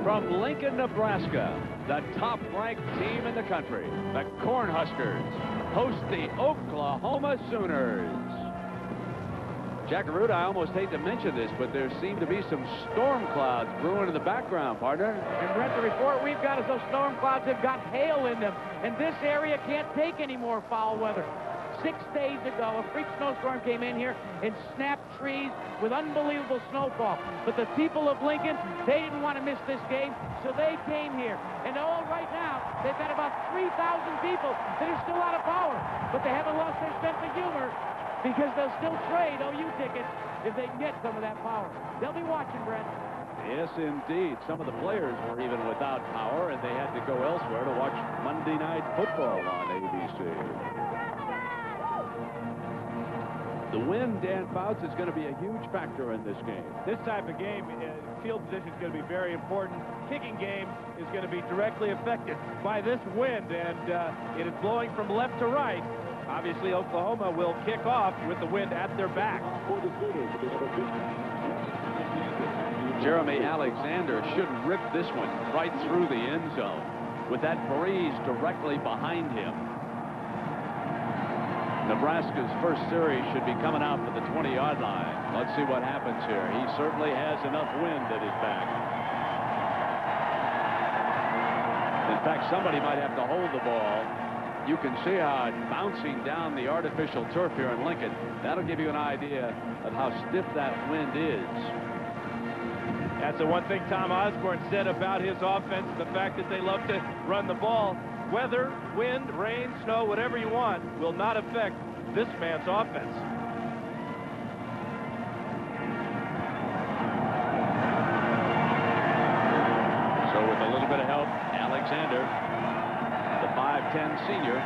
From Lincoln, Nebraska, the top-ranked team in the country, the Cornhuskers, host the Oklahoma Sooners. Jackaroo, I almost hate to mention this, but there seem to be some storm clouds brewing in the background, partner. And Brent, the report we've got is those storm clouds have got hail in them, and this area can't take any more foul weather. 6 days ago, a freak snowstorm came in here and snapped trees with unbelievable snowfall. But the people of Lincoln, they didn't want to miss this game, so they came here. And right now, they've got about 3,000 people that are still out of power. But they haven't lost their sense of humor because they'll still trade OU tickets if they can get some of that power. They'll be watching, Brent. Yes, indeed. Some of the players were even without power, and they had to go elsewhere to watch Monday Night Football on ABC. The wind, Dan Fouts, is going to be a huge factor in this game. This type of game, field position is going to be very important. Kicking game is going to be directly affected by this wind, and it is blowing from left to right. Obviously, Oklahoma will kick off with the wind at their back. Jeremy Alexander should rip this one right through the end zone with that breeze directly behind him. Nebraska's first series should be coming out for the 20-yard line. Let's see what happens here. He certainly has enough wind at his back. In fact, somebody might have to hold the ball. You can see how it's bouncing down the artificial turf here in Lincoln. That'll give you an idea of how stiff that wind is. That's the one thing Tom Osborne said about his offense, the fact that they love to run the ball. Weather, wind, rain, snow, whatever you want, will not affect this man's offense. So with a little bit of help, Alexander, the 5'10 senior,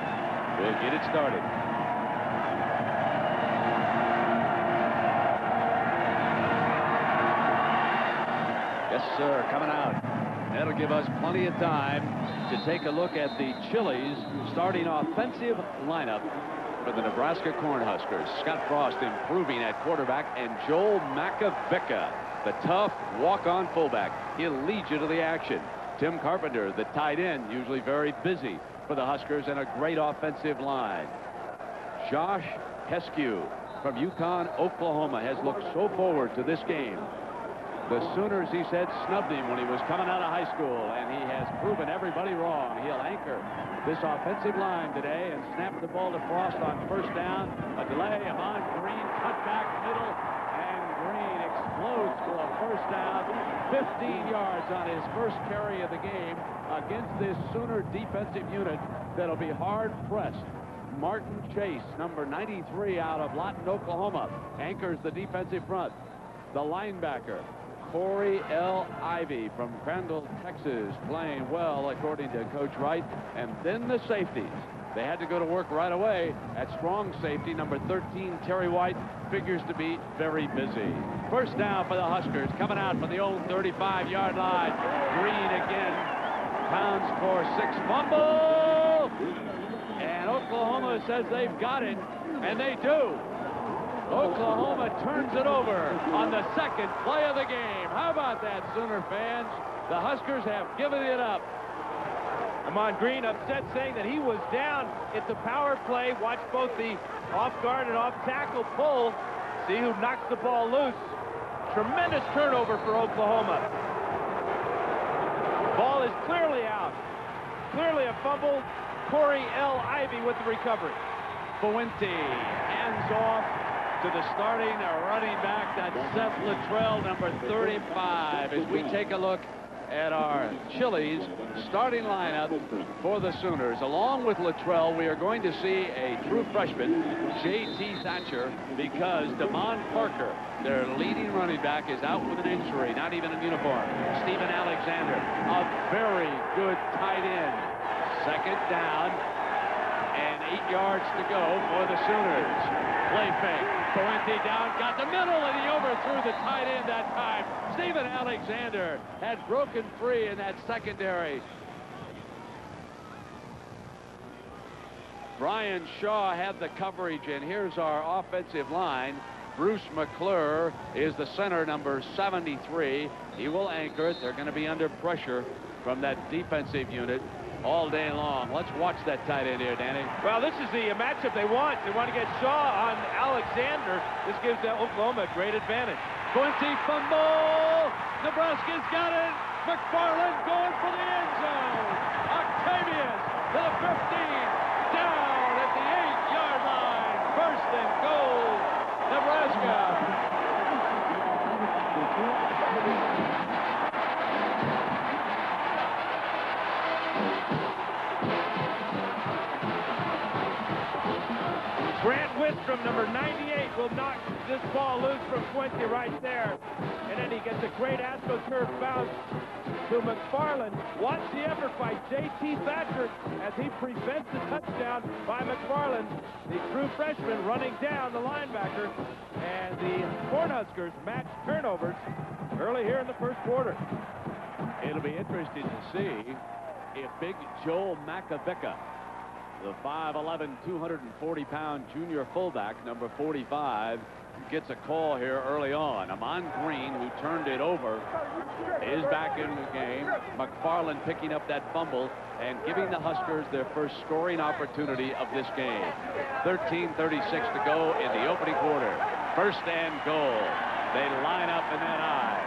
will get it started. Yes, sir, coming out. That'll give us plenty of time to take a look at the Chili's starting offensive lineup for the Nebraska Cornhuskers. Scott Frost improving at quarterback, and Joel Makovicka, the tough walk-on fullback. He'll lead you to the action. Tim Carpenter, the tight end, usually very busy for the Huskers, and a great offensive line. Josh Heskew from Yukon, Oklahoma, has looked so forward to this game. The Sooners, he said, snubbed him when he was coming out of high school, and he has proven everybody wrong. He'll anchor this offensive line today and snap the ball to Frost on first down. A delay, Amon Green, cut back middle, and Green explodes for a first down. 15 yards on his first carry of the game against this Sooner defensive unit that'll be hard-pressed. Martin Chase, number 93 out of Lawton, Oklahoma, anchors the defensive front. The linebacker, Corey L. Ivy from Crandall, Texas, playing well, according to Coach Wright. And then the safeties. They had to go to work right away at strong safety. Number 13, Terry White, figures to be very busy. First down for the Huskers, coming out from the old 35-yard line. Green again, pounds for 6, fumble! And Oklahoma says they've got it, and they do. Oklahoma turns it over on the second play of the game. How about that, Sooner fans? The Huskers have given it up. Amon Green upset, saying that he was down. It's a power play. Watch both the off-guard and off-tackle pull. See who knocks the ball loose. Tremendous turnover for Oklahoma. Ball is clearly out. Clearly a fumble. Corey L. Ivy with the recovery. Fuente hands off to the starting running back. That's Seth Luttrell, number 35. As we take a look at our Chili's starting lineup for the Sooners, along with Luttrell, we are going to see a true freshman, J.T. Thatcher, because Damon Parker, their leading running back, is out with an injury, not even in uniform. Stephen Alexander, a very good tight end. Second down, and 8 yards to go for the Sooners. Play fake. Fuente down, got the middle, and he overthrew the tight end that time. Stephen Alexander had broken free in that secondary. Brian Shaw had the coverage, and here's our offensive line. Bruce McClure is the center, number 73. He will anchor it. They're going to be under pressure from that defensive unit all day long. Let's watch that tight end here, Danny. Well, this is the matchup they want. They want to get Shaw on Alexander. This gives Oklahoma a great advantage. Fuente fumble. Nebraska's got it. McFarland going for the end zone. Octavius to the 15. Down at the 8-yard line. First and goal. Nebraska. Grant Wistrom, number 98, will knock this ball loose from Fuente right there. And then he gets a great AstroTurf bounce to McFarland. Watch the effort by J.T. Thatcher as he prevents the touchdown by McFarland, the true freshman running down the linebacker. And the Cornhuskers match turnovers early here in the first quarter. It'll be interesting to see if big Joel Makovicka, the 5'11", 240-pound junior fullback, number 45, gets a call here early on. Amon Green, who turned it over, is back in the game. McFarland picking up that fumble and giving the Huskers their first scoring opportunity of this game. 13:36 to go in the opening quarter. First and goal. They line up in that eye.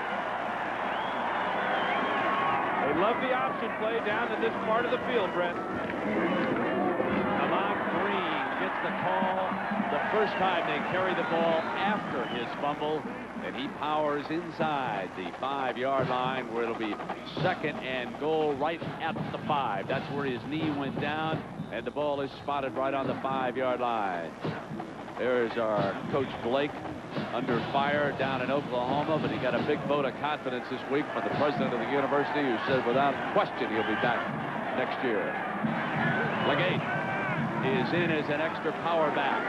They love the option play down in this part of the field, Brent. Amon Green gets the call the first time they carry the ball after his fumble, and he powers inside the 5-yard line where it'll be second and goal right at the 5. That's where his knee went down, and the ball is spotted right on the 5-yard line. There's our Coach Blake under fire down in Oklahoma, but he got a big vote of confidence this week from the president of the university, who said without question he'll be back next year. Legate is in as an extra power back.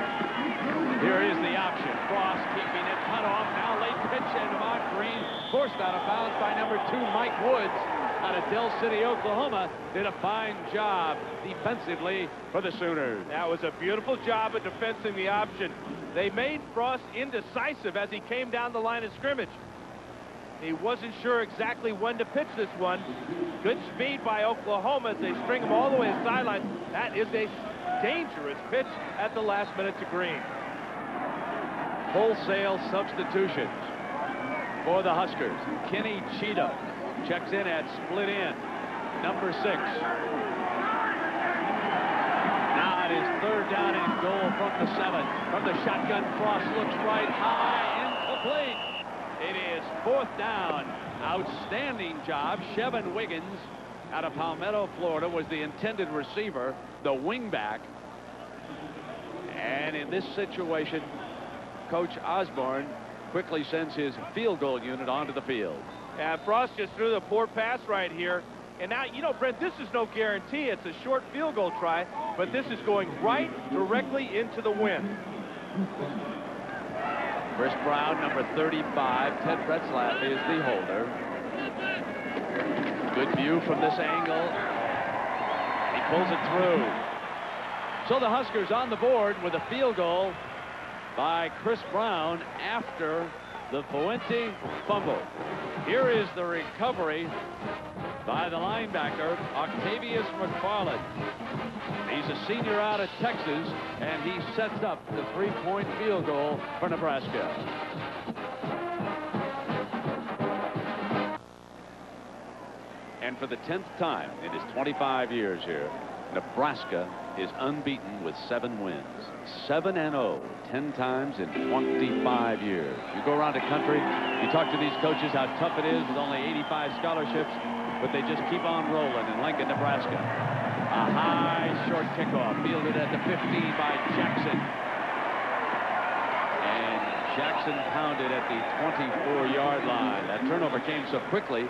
Here is the option. Frost keeping it cut off. Now late pitch, and Amon Green forced out of bounds by number 2, Mike Woods, out of Del City, Oklahoma. Did a fine job defensively for the Sooners. That was a beautiful job of defensing the option. They made Frost indecisive as he came down the line of scrimmage. He wasn't sure exactly when to pitch this one. Good speed by Oklahoma as they string him all the way to the sideline. That is a dangerous pitch at the last minute to Green. Wholesale substitutions for the Huskers. Kenny Cheeto checks in at split end, number 6. Now it is third down and goal from the 7. From the shotgun, Frost looks right, high, incomplete. It is 4th down. Outstanding job. Chevin Wiggins out of Palmetto, Florida, was the intended receiver, the wingback. And in this situation, Coach Osborne quickly sends his field goal unit onto the field. And Frost just threw the poor pass right here. And now, you know, Brent, this is no guarantee. It's a short field goal try, but this is going right directly into the wind. Chris Brown, number 35. Ted Retzlaff is the holder. Good view from this angle. He pulls it through. So the Huskers on the board with a field goal by Chris Brown after the Fuente fumble. Here is the recovery by the linebacker, Octavius McFarland. He's a senior out of Texas, and he sets up the 3-point field goal for Nebraska. And for the 10th time in his 25 years here, Nebraska is unbeaten with 7 wins. 7-0, 10 times in 25 years. You go around the country, you talk to these coaches how tough it is with only 85 scholarships, but they just keep on rolling in Lincoln, Nebraska. A high, short kickoff, fielded at the 15 by Jackson. And Jackson pounded at the 24-yard line. That turnover came so quickly,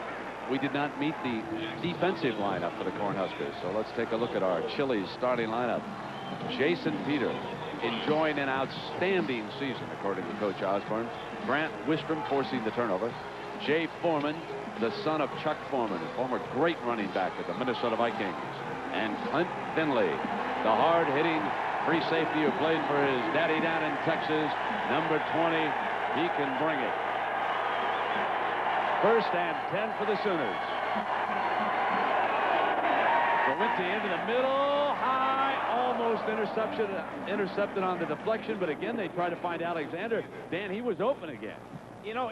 we did not meet the defensive lineup for the Cornhuskers. So let's take a look at our Chili's starting lineup. Jason Peter enjoying an outstanding season, according to Coach Osborne. Grant Wistrom forcing the turnover. Jay Foreman, the son of Chuck Foreman, a former great running back of the Minnesota Vikings. And Clint Finley, the hard-hitting free safety who played for his daddy down in Texas, number 20. He can bring it. First and 10 for the Sooners. Valenti into the middle, high, almost intercepted on the deflection, but again they try to find Alexander. Dan, he was open again. You know,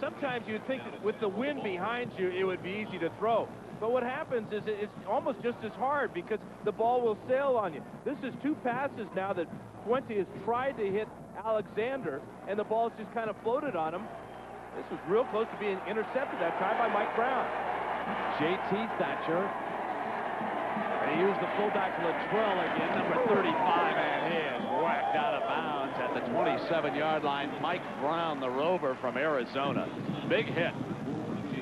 sometimes you'd think that with the wind behind you, it would be easy to throw. But what happens is it's almost just as hard because the ball will sail on you. This is 2 passes now that Fuente has tried to hit Alexander, and the ball's just kind of floated on him. This was real close to being intercepted that time by Mike Brown. J.T. Thatcher. And he used the fullback Latrell again, number 35, and he is whacked out of bounds at the 27-yard line. Mike Brown, the Rover from Arizona. Big hit.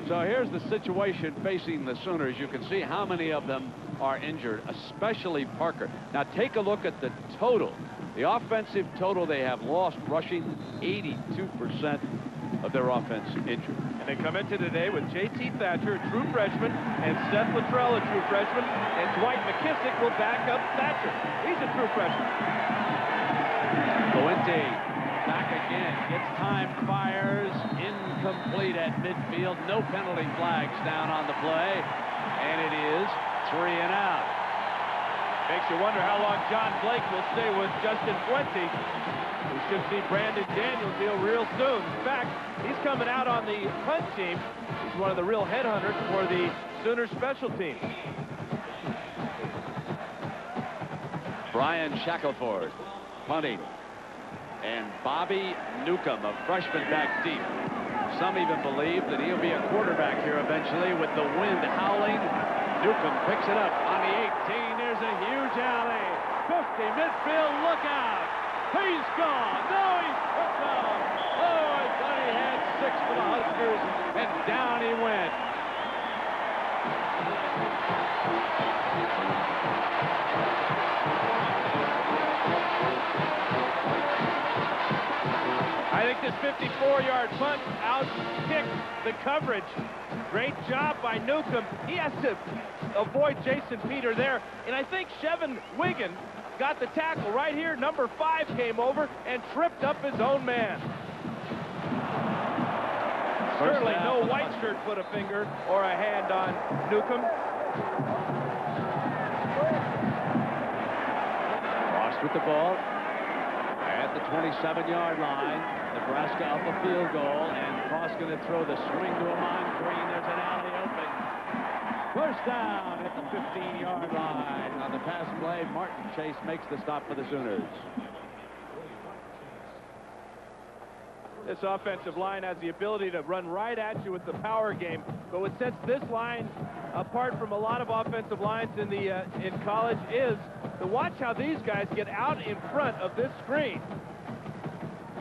So here's the situation facing the Sooners. You can see how many of them are injured, especially Parker. Now take a look at the total. The offensive total, they have lost rushing 82% of their offense injured. And they come into today with J.T. Thatcher, a true freshman, and Seth Latrell, a true freshman, and Dwight McKissick will back up Thatcher. He's a true freshman. Fuente back again, gets time, fires, incomplete at midfield. No penalty flags down on the play, and it is 3 and out. Makes you wonder how long John Blake will stay with Justin Fuente. We should see Brandon Daniels deal real soon. In fact, he's coming out on the punt team. He's one of the real headhunters for the Sooners special teams. Brian Shackelford punting. And Bobby Newcomb, a freshman, back deep. Some even believe that he'll be a quarterback here eventually with the wind howling. Newcomb picks it up on the 18. There's a huge alley. 50 midfield, look out. He's gone. No, he's put down. Oh, I thought he had 6 for the Huskers, and down he went. I think this 54-yard punt out-kicked the coverage. Great job by Newcomb. He has to avoid Jason Peter there. And I think Chevin Wiggin got the tackle right here. Number 5 came over and tripped up his own man. Certainly no white shirt put a finger or a hand on Newcomb. Ross with the ball at the 27-yard line. Nebraska up a field goal, and Cross going to throw the swing to Amon Green. There's an alley open. First down at the 15-yard line. On the pass play, Martin Chase makes the stop for the Sooners. This offensive line has the ability to run right at you with the power game, but what sets this line apart from a lot of offensive lines in college is to watch how these guys get out in front of this screen.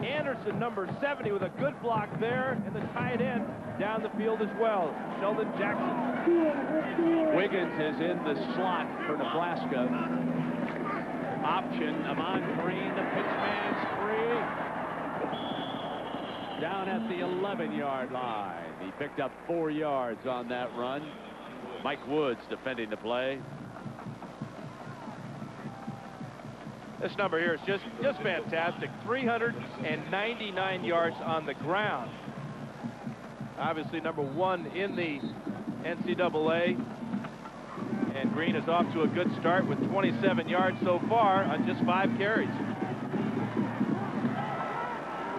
Anderson, number 70, with a good block there, and the tight end down the field as well, Sheldon Jackson. Wiggins is in the slot for Nebraska. Option, Amon Green, the pitch man's free. Down at the 11-yard line. He picked up 4 yards on that run. Mike Woods defending the play. This number here is just fantastic. 399 yards on the ground. Obviously number 1 in the NCAA. And Green is off to a good start with 27 yards so far on just 5 carries.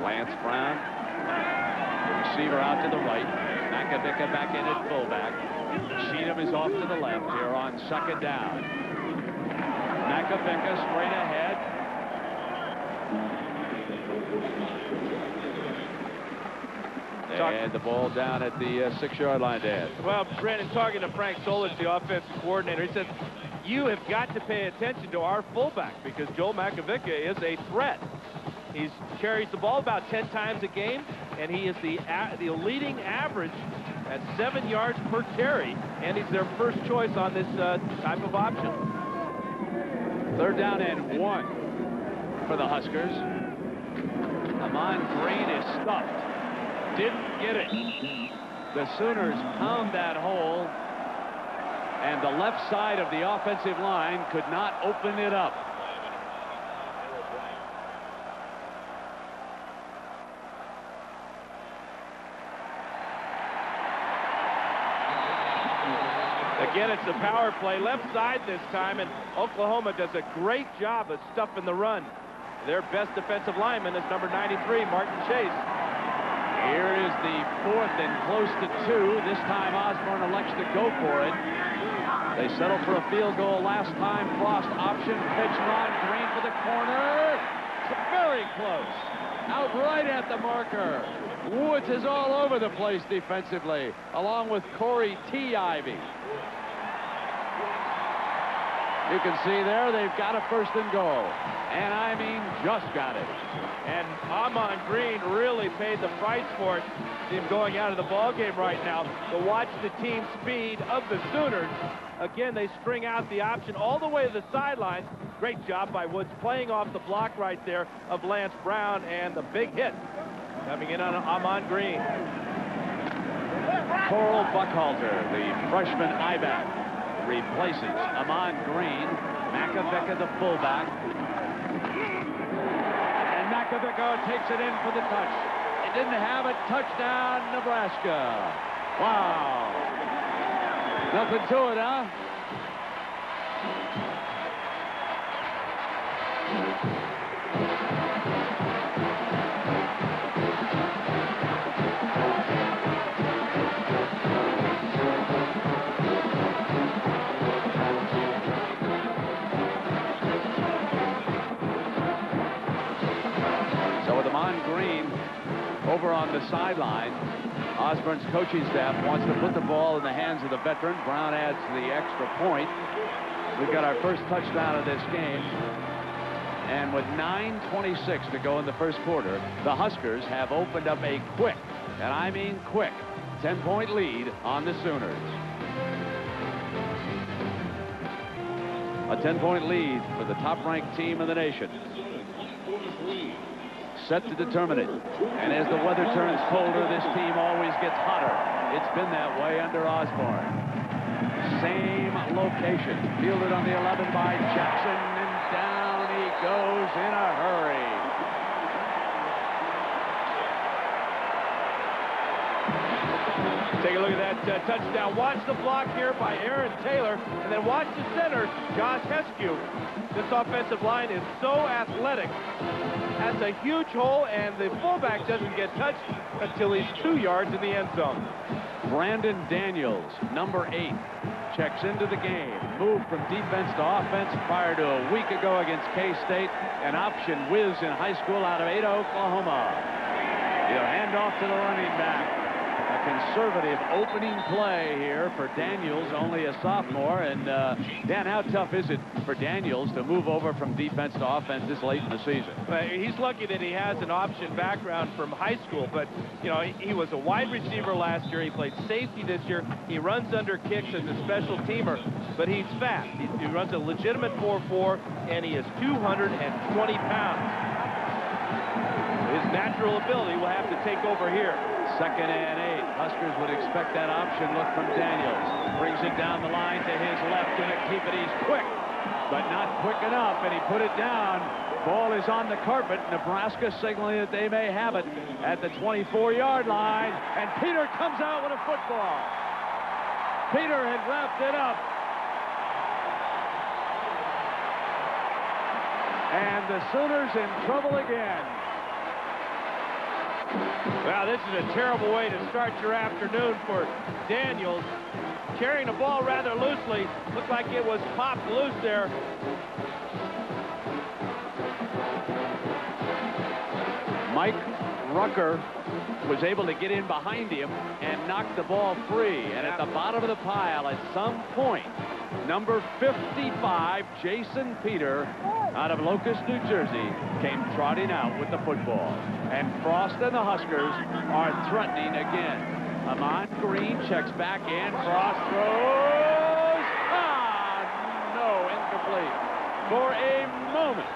Lance Brown, the receiver out to the right. Macavicka back in at fullback. Cheatham is off to the left here on second down. Macavicka straight ahead. And the ball down at the 6-yard line, Dan. Well, Brandon, talking to Frank Solich, the offensive coordinator, he said, you have got to pay attention to our fullback because Joel Macavicka is a threat. He carries the ball about 10 times a game, and he is the leading average at 7 yards per carry, and he's their first choice on this type of option. Third down and 1 for the Huskers. Amon Green is stuffed. Didn't get it. The Sooners pound that hole, and the left side of the offensive line could not open it up. Again, it's a power play left side this time, and Oklahoma does a great job of stuffing the run. Their best defensive lineman is number 93, Martin Chase. Here is the 4th and close to 2. This time Osborne elects to go for it. They settled for a field goal last time. Frost option pitch on Green for the corner. It's very close. Out right at the marker. Woods is all over the place defensively, along with Corey T. Ivy. You can see there they've got a 1st and goal. And I mean just got it. And Amon Green really paid the price for it. Him going out of the ball game right now. To watch the team speed of the Sooners. Again, they string out the option all the way to the sidelines. Great job by Woods playing off the block right there of Lance Brown, and the big hit coming in on Amon Green. Coral Buckhalter, the freshman I-back, replaces Amon Green. Makovica, the fullback. And Makovica takes it in for the touch. He didn't have it. Touchdown, Nebraska. Wow. Nothing to it, huh? So with Amon Green over on the sideline, Osborne's coaching staff wants to put the ball in the hands of the veteran. Brown adds the extra point. We've got our first touchdown of this game. And with 9:26 to go in the first quarter, the Huskers have opened up a quick, and I mean quick, 10-point lead on the Sooners. A 10-point lead for the top-ranked team in the nation. Set to determine it. And as the weather turns colder, this team always gets hotter. It's been that way under Osborne. Same location. Fielded on the 11 by Jackson, and down he goes in a hurry. Take a look at that touchdown. Watch the block here by Aaron Taylor, and then watch the center, Josh Heskew. This offensive line is so athletic. Has a huge hole, and the fullback doesn't get touched until he's 2 yards in the end zone. Brandon Daniels, number 8, checks into the game. Moved from defense to offense prior to a week ago against K-State. An option whiz in high school out of Ada, Oklahoma. He'll hand off to the running back. A conservative opening play here for Daniels, only a sophomore. And Dan, how tough is it for Daniels to move over from defense to offense this late in the season? He's lucky that he has an option background from high school, but you know, he was a wide receiver last year. He played safety this year. He runs under kicks as a special teamer, but he's fast. He runs a legitimate 4.4, and he is 220 pounds. His natural ability will have to take over here. 2nd and 8. Huskers would expect that option look from Daniels. Brings it down the line to his left. Going to keep it. He's quick, but not quick enough, and he put it down. Ball is on the carpet. Nebraska signaling that they may have it at the 24-yard line, and Peter comes out with a football. Peter had wrapped it up. And the Sooners in trouble again. Well, this is a terrible way to start your afternoon for Daniels. Carrying the ball rather loosely. Looked like it was popped loose there. Mike Rucker was able to get in behind him and knock the ball free. And at the bottom of the pile, at some point, number 55, Jason Peter, out of Locust, New Jersey, came trotting out with the football. And Frost and the Huskers are threatening again. Amon Green checks back in. Frost throws. No, incomplete. For a moment,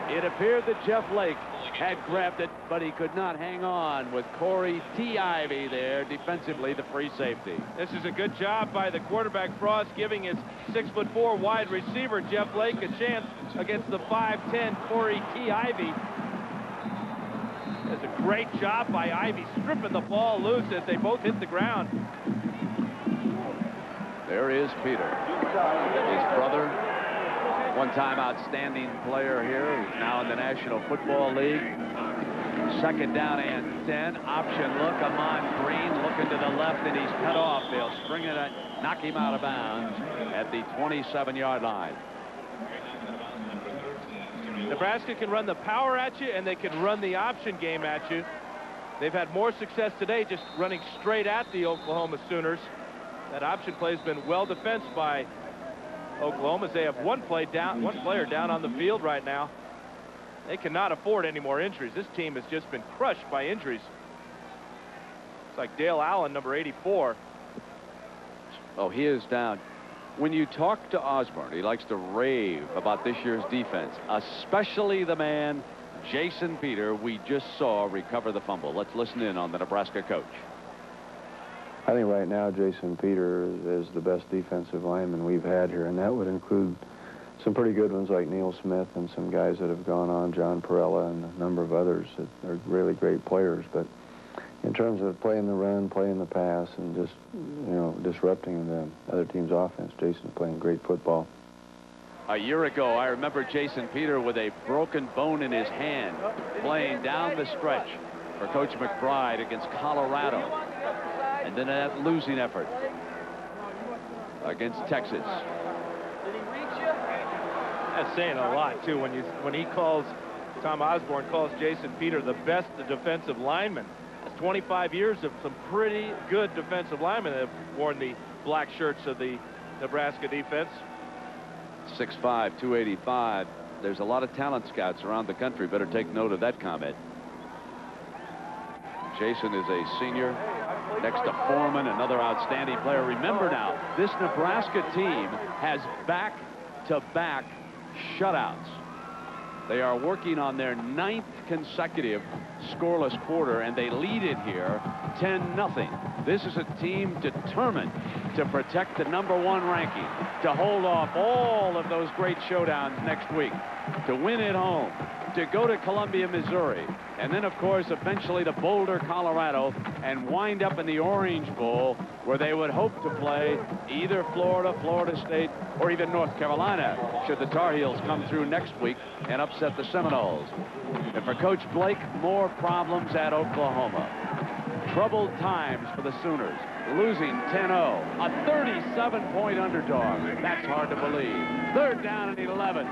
it appeared that Jeff Lake had grabbed it, but he could not hang on with Corey T. Ivy there defensively, the free safety. This is a good job by the quarterback, Frost, giving his 6'4" wide receiver, Jeff Lake, a chance against the 5'10" Corey T. Ivy. That's a great job by Ivy, stripping the ball loose as they both hit the ground. There is Peter. His brother, one-time outstanding player here, who's now in the National Football League. Second down and 10. Option look. Amon Green looking to the left, and he's cut off. They'll spring it, knock him out of bounds at the 27-yard line. Nebraska can run the power at you, and they can run the option game at you. They've had more success today just running straight at the Oklahoma Sooners. That option play has been well defensed by Oklahoma, as they have one player down on the field right now. They cannot afford any more injuries. This team has just been crushed by injuries. It's like Dale Allen, number 84. Oh, he is down. When you talk to Osborne, he likes to rave about this year's defense, especially the man, Jason Peter, we just saw recover the fumble. Let's listen in on the Nebraska coach. I think right now Jason Peter is the best defensive lineman we've had here, and that would include some pretty good ones like Neil Smith and some guys that have gone on, John Perella and a number of others that are really great players. But in terms of playing the run, playing the pass, and just, you know, disrupting the other team's offense, Jason's playing great football. A year ago, I remember Jason Peter with a broken bone in his hand playing down the stretch for Coach McBride against Colorado. And then that losing effort against Texas. That's saying a lot, too, when he calls, Tom Osborne calls Jason Peter the best defensive lineman. That's 25 years of some pretty good defensive linemen that have worn the black shirts of the Nebraska defense. 6'5", 285. There's a lot of talent scouts around the country. Better take note of that comment. Jason is a senior next to Foreman, another outstanding player. Remember now, this Nebraska team has back-to-back shutouts. They are working on their 9th consecutive scoreless quarter, and they lead it here 10-0. This is a team determined to protect the #1 ranking, to hold off all of those great showdowns next week, to win at home, to go to Columbia, Missouri, and then, of course, eventually to Boulder, Colorado, and wind up in the Orange Bowl, where they would hope to play either Florida, Florida State, or even North Carolina, should the Tar Heels come through next week and upset the Seminoles. And for Coach Blake, more problems at Oklahoma. Troubled times for the Sooners, losing 10-0, a 37-point underdog. That's hard to believe. 3rd down and 11.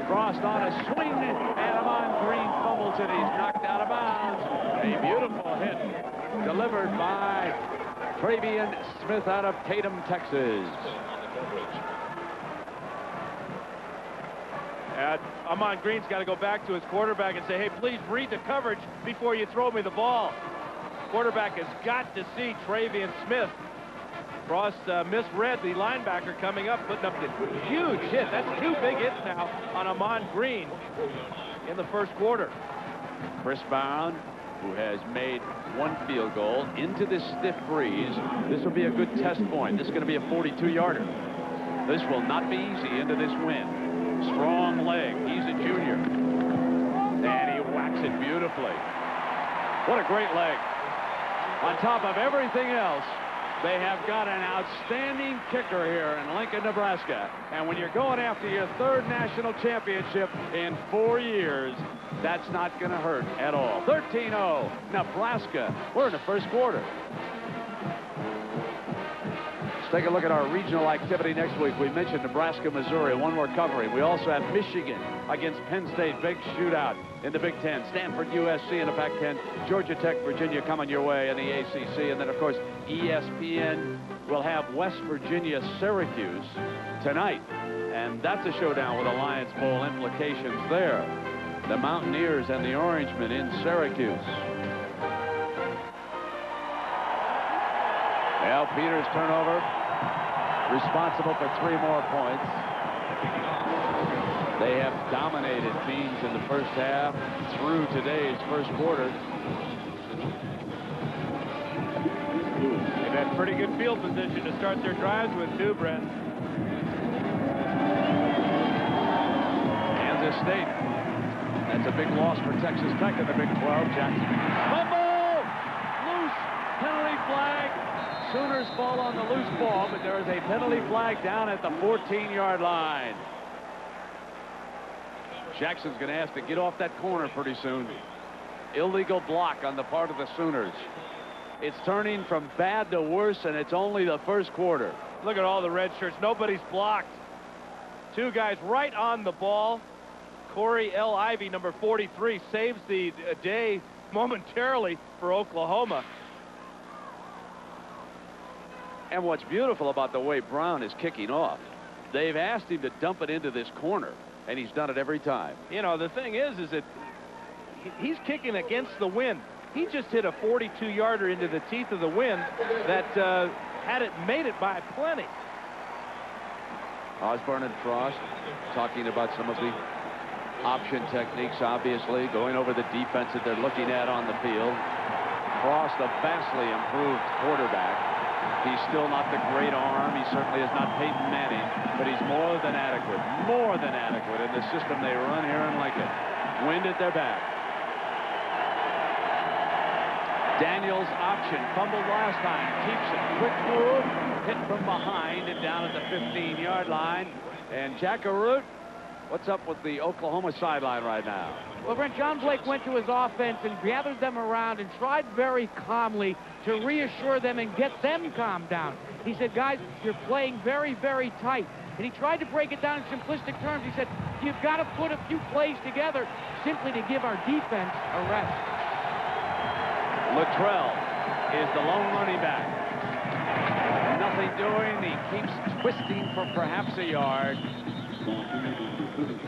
Crossed on a swing, and Amon Green fumbles it. He's knocked out of bounds. A beautiful hit delivered by Travian Smith out of Tatum, Texas. Amon Green's got to go back to his quarterback and say, hey, please read the coverage before you throw me the ball. Quarterback has got to see Travian Smith. Frost misread the linebacker coming up, putting up the huge hit. That's 2 big hits now on Amon Green in the 1st quarter. Chris Bound, who has made 1 field goal into this stiff breeze. This will be a good test point. This is going to be a 42-yarder. This will not be easy into this wind. Strong leg. He's a junior. And he whacks it beautifully. What a great leg. On top of everything else, they have got an outstanding kicker here in Lincoln, Nebraska. And when you're going after your 3rd national championship in 4 years, that's not going to hurt at all. 13-0, Nebraska. We're in the 1st quarter. Let's take a look at our regional activity next week. We mentioned Nebraska, Missouri, one more covering. We also have Michigan against Penn State, big shootout in the Big Ten. Stanford, USC in the Pac-10. Georgia Tech, Virginia coming your way in the ACC. And then, of course, ESPN will have West Virginia, Syracuse tonight. And that's a showdown with Alliance Bowl implications there. The Mountaineers and the Orangemen in Syracuse. Well, Peters turnover, responsible for 3 more points. They have dominated teams in the 1st half through today's 1st quarter. They've had pretty good field position to start their drives with, too, Brent. Kansas State. That's a big loss for Texas Tech in the Big 12. Jackson. Fumble! Loose. Penalty flag. Sooners fall on the loose ball, but there is a penalty flag down at the 14-yard line. Jackson's going to have to get off that corner pretty soon. Illegal block on the part of the Sooners. It's turning from bad to worse, and it's only the first quarter. Look at all the red shirts. Nobody's blocked. Two guys right on the ball. Corey L. Ivy, number 43, saves the day momentarily for Oklahoma. And what's beautiful about the way Brown is kicking off, they've asked him to dump it into this corner, and he's done it every time. You know, the thing is that he's kicking against the wind. He just hit a 42-yarder into the teeth of the wind that had it made it by plenty. Osborne and Frost talking about some of the option techniques, obviously, going over the defense that they're looking at on the field. Frost, a vastly improved quarterback. He's still not the great arm. He certainly is not Peyton Manning, but he's more than adequate in the system they run here in Lincoln. Wind at their back. Daniels option, fumbled last time, keeps it, quick move, hit from behind and down at the 15-yard line. And Jack Arute, what's up with the Oklahoma sideline right now? Well, Brent, John Blake went to his offense and gathered them around and tried very calmly to reassure them and get them calmed down. He said, guys, you're playing very, very tight. And he tried to break it down in simplistic terms. He said, you've got to put a few plays together simply to give our defense a rest. Luttrell is the lone running back. Nothing doing. He keeps twisting for perhaps a yard.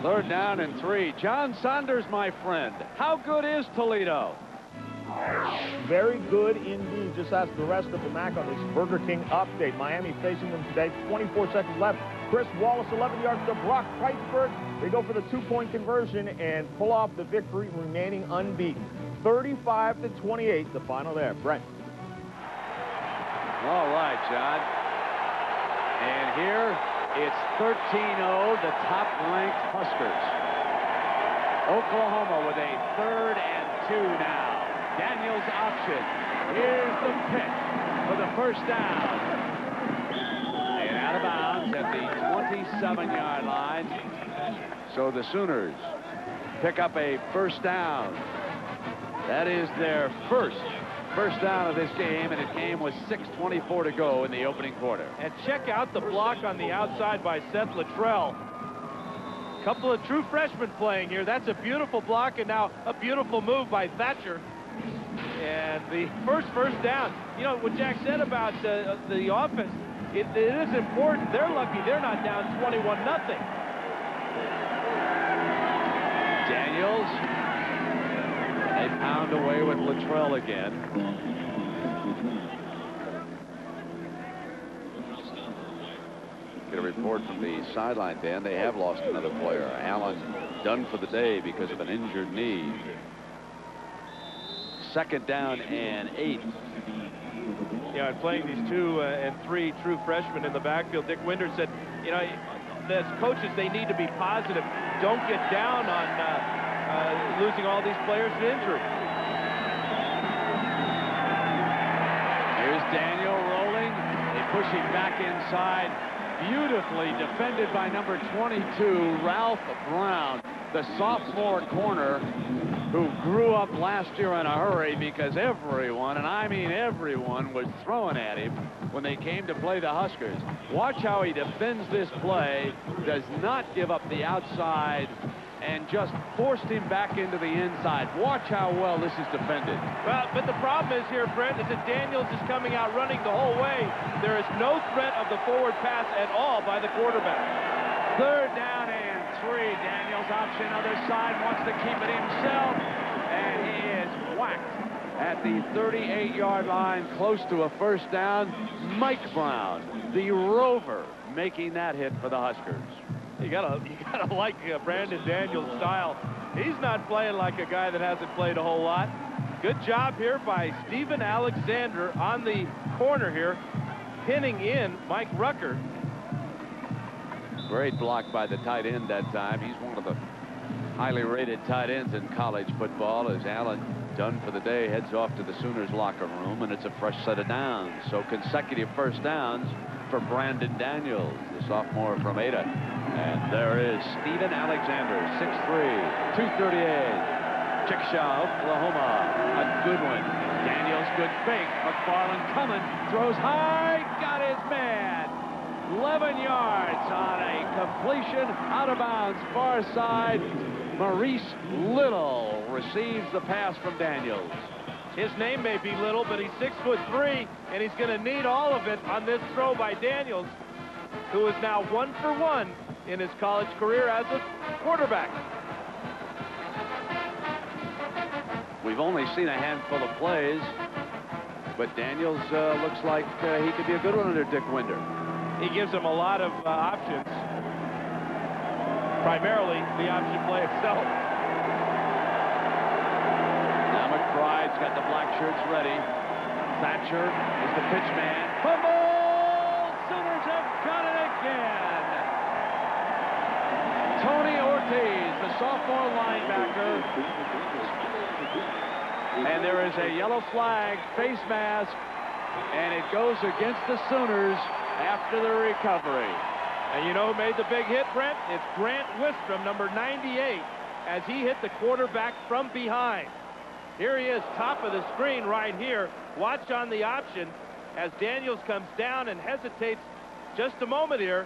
3rd down and 3. John Saunders, my friend. How good is Toledo? Very good indeed. Just ask the rest of the MAC on this Burger King update. Miami facing them today. 24 seconds left. Chris Wallace, 11 yards to Brock Preitsberg. They go for the 2-point conversion and pull off the victory, remaining unbeaten. 35-28, the final there. Brent. All right, John. And here it's 13-0, the top-ranked Huskers. Oklahoma with a 3rd and 2 now. Daniels option. Here's the pitch for the first down. And out of bounds at the 27-yard line. So the Sooners pick up a first down. That is their first down of this game, and it came with 6:24 to go in the opening quarter. And check out the block on the outside by Seth Luttrell. Couple of true freshmen playing here. That's a beautiful block, and now a beautiful move by Thatcher. And the first down. You know what Jack said about the offense, it is important. They're lucky they're not down 21-0. Daniels. They pound away with Luttrell again. Get a report from the sideline, Dan. They have lost another player. Allen done for the day because of an injured knee. 2nd down and 8. Yeah, and playing these 2 and 3 true freshmen in the backfield, Dick Winder said, you know, as coaches, they need to be positive. Don't get down on losing all these players to injury. Here's Daniel rolling. They push him back inside. Beautifully defended by number 22, Ralph Brown, the sophomore corner who grew up last year in a hurry because everyone, and I mean everyone, was throwing at him when they came to play the Huskers. Watch how he defends this play, does not give up the outside, and just forced him back into the inside. Watch how well this is defended. Well, but the problem is here, Brent, is that Daniels is coming out running the whole way. There is no threat of the forward pass at all by the quarterback. 3rd down and 3. Daniels option other side, wants to keep it himself, and he is whacked at the 38-yard line, close to a first down. Mike Brown, the rover, making that hit for the Huskers. You gotta like Brandon Daniels' style. He's not playing like a guy that hasn't played a whole lot. Good job here by Stephen Alexander on the corner here, pinning in Mike Rucker. Great block by the tight end that time. He's one of the highly rated tight ends in college football as Allen done for the day, heads off to the Sooners locker room, and it's a fresh set of downs. So consecutive first downs for Brandon Daniels, the sophomore from Ada. And there is Steven Alexander, 6'3", 238. Chickasha, Oklahoma, a good one. Daniels, good fake. McFarland coming, throws high, got his man. 11 yards on a completion, out of bounds, far side. Maurice Little receives the pass from Daniels. His name may be Little, but he's 6'3", and he's going to need all of it on this throw by Daniels, who is now 1 for 1 in his college career as a quarterback. We've only seen a handful of plays, but Daniels looks like he could be a good one under Dick Winder. He gives him a lot of options, primarily the option play itself. Now McBride's got the black shirts ready. Thatcher is the pitch man. Fumble! Sooners have got it again. Tony Ortiz, the sophomore linebacker. And there is a yellow flag, face mask, and it goes against the Sooners after the recovery. And you know who made the big hit, Brent? It's Grant Wistrom, number 98, as he hit the quarterback from behind. Here he is, top of the screen right here. Watch on the option as Daniels comes down and hesitates just a moment here,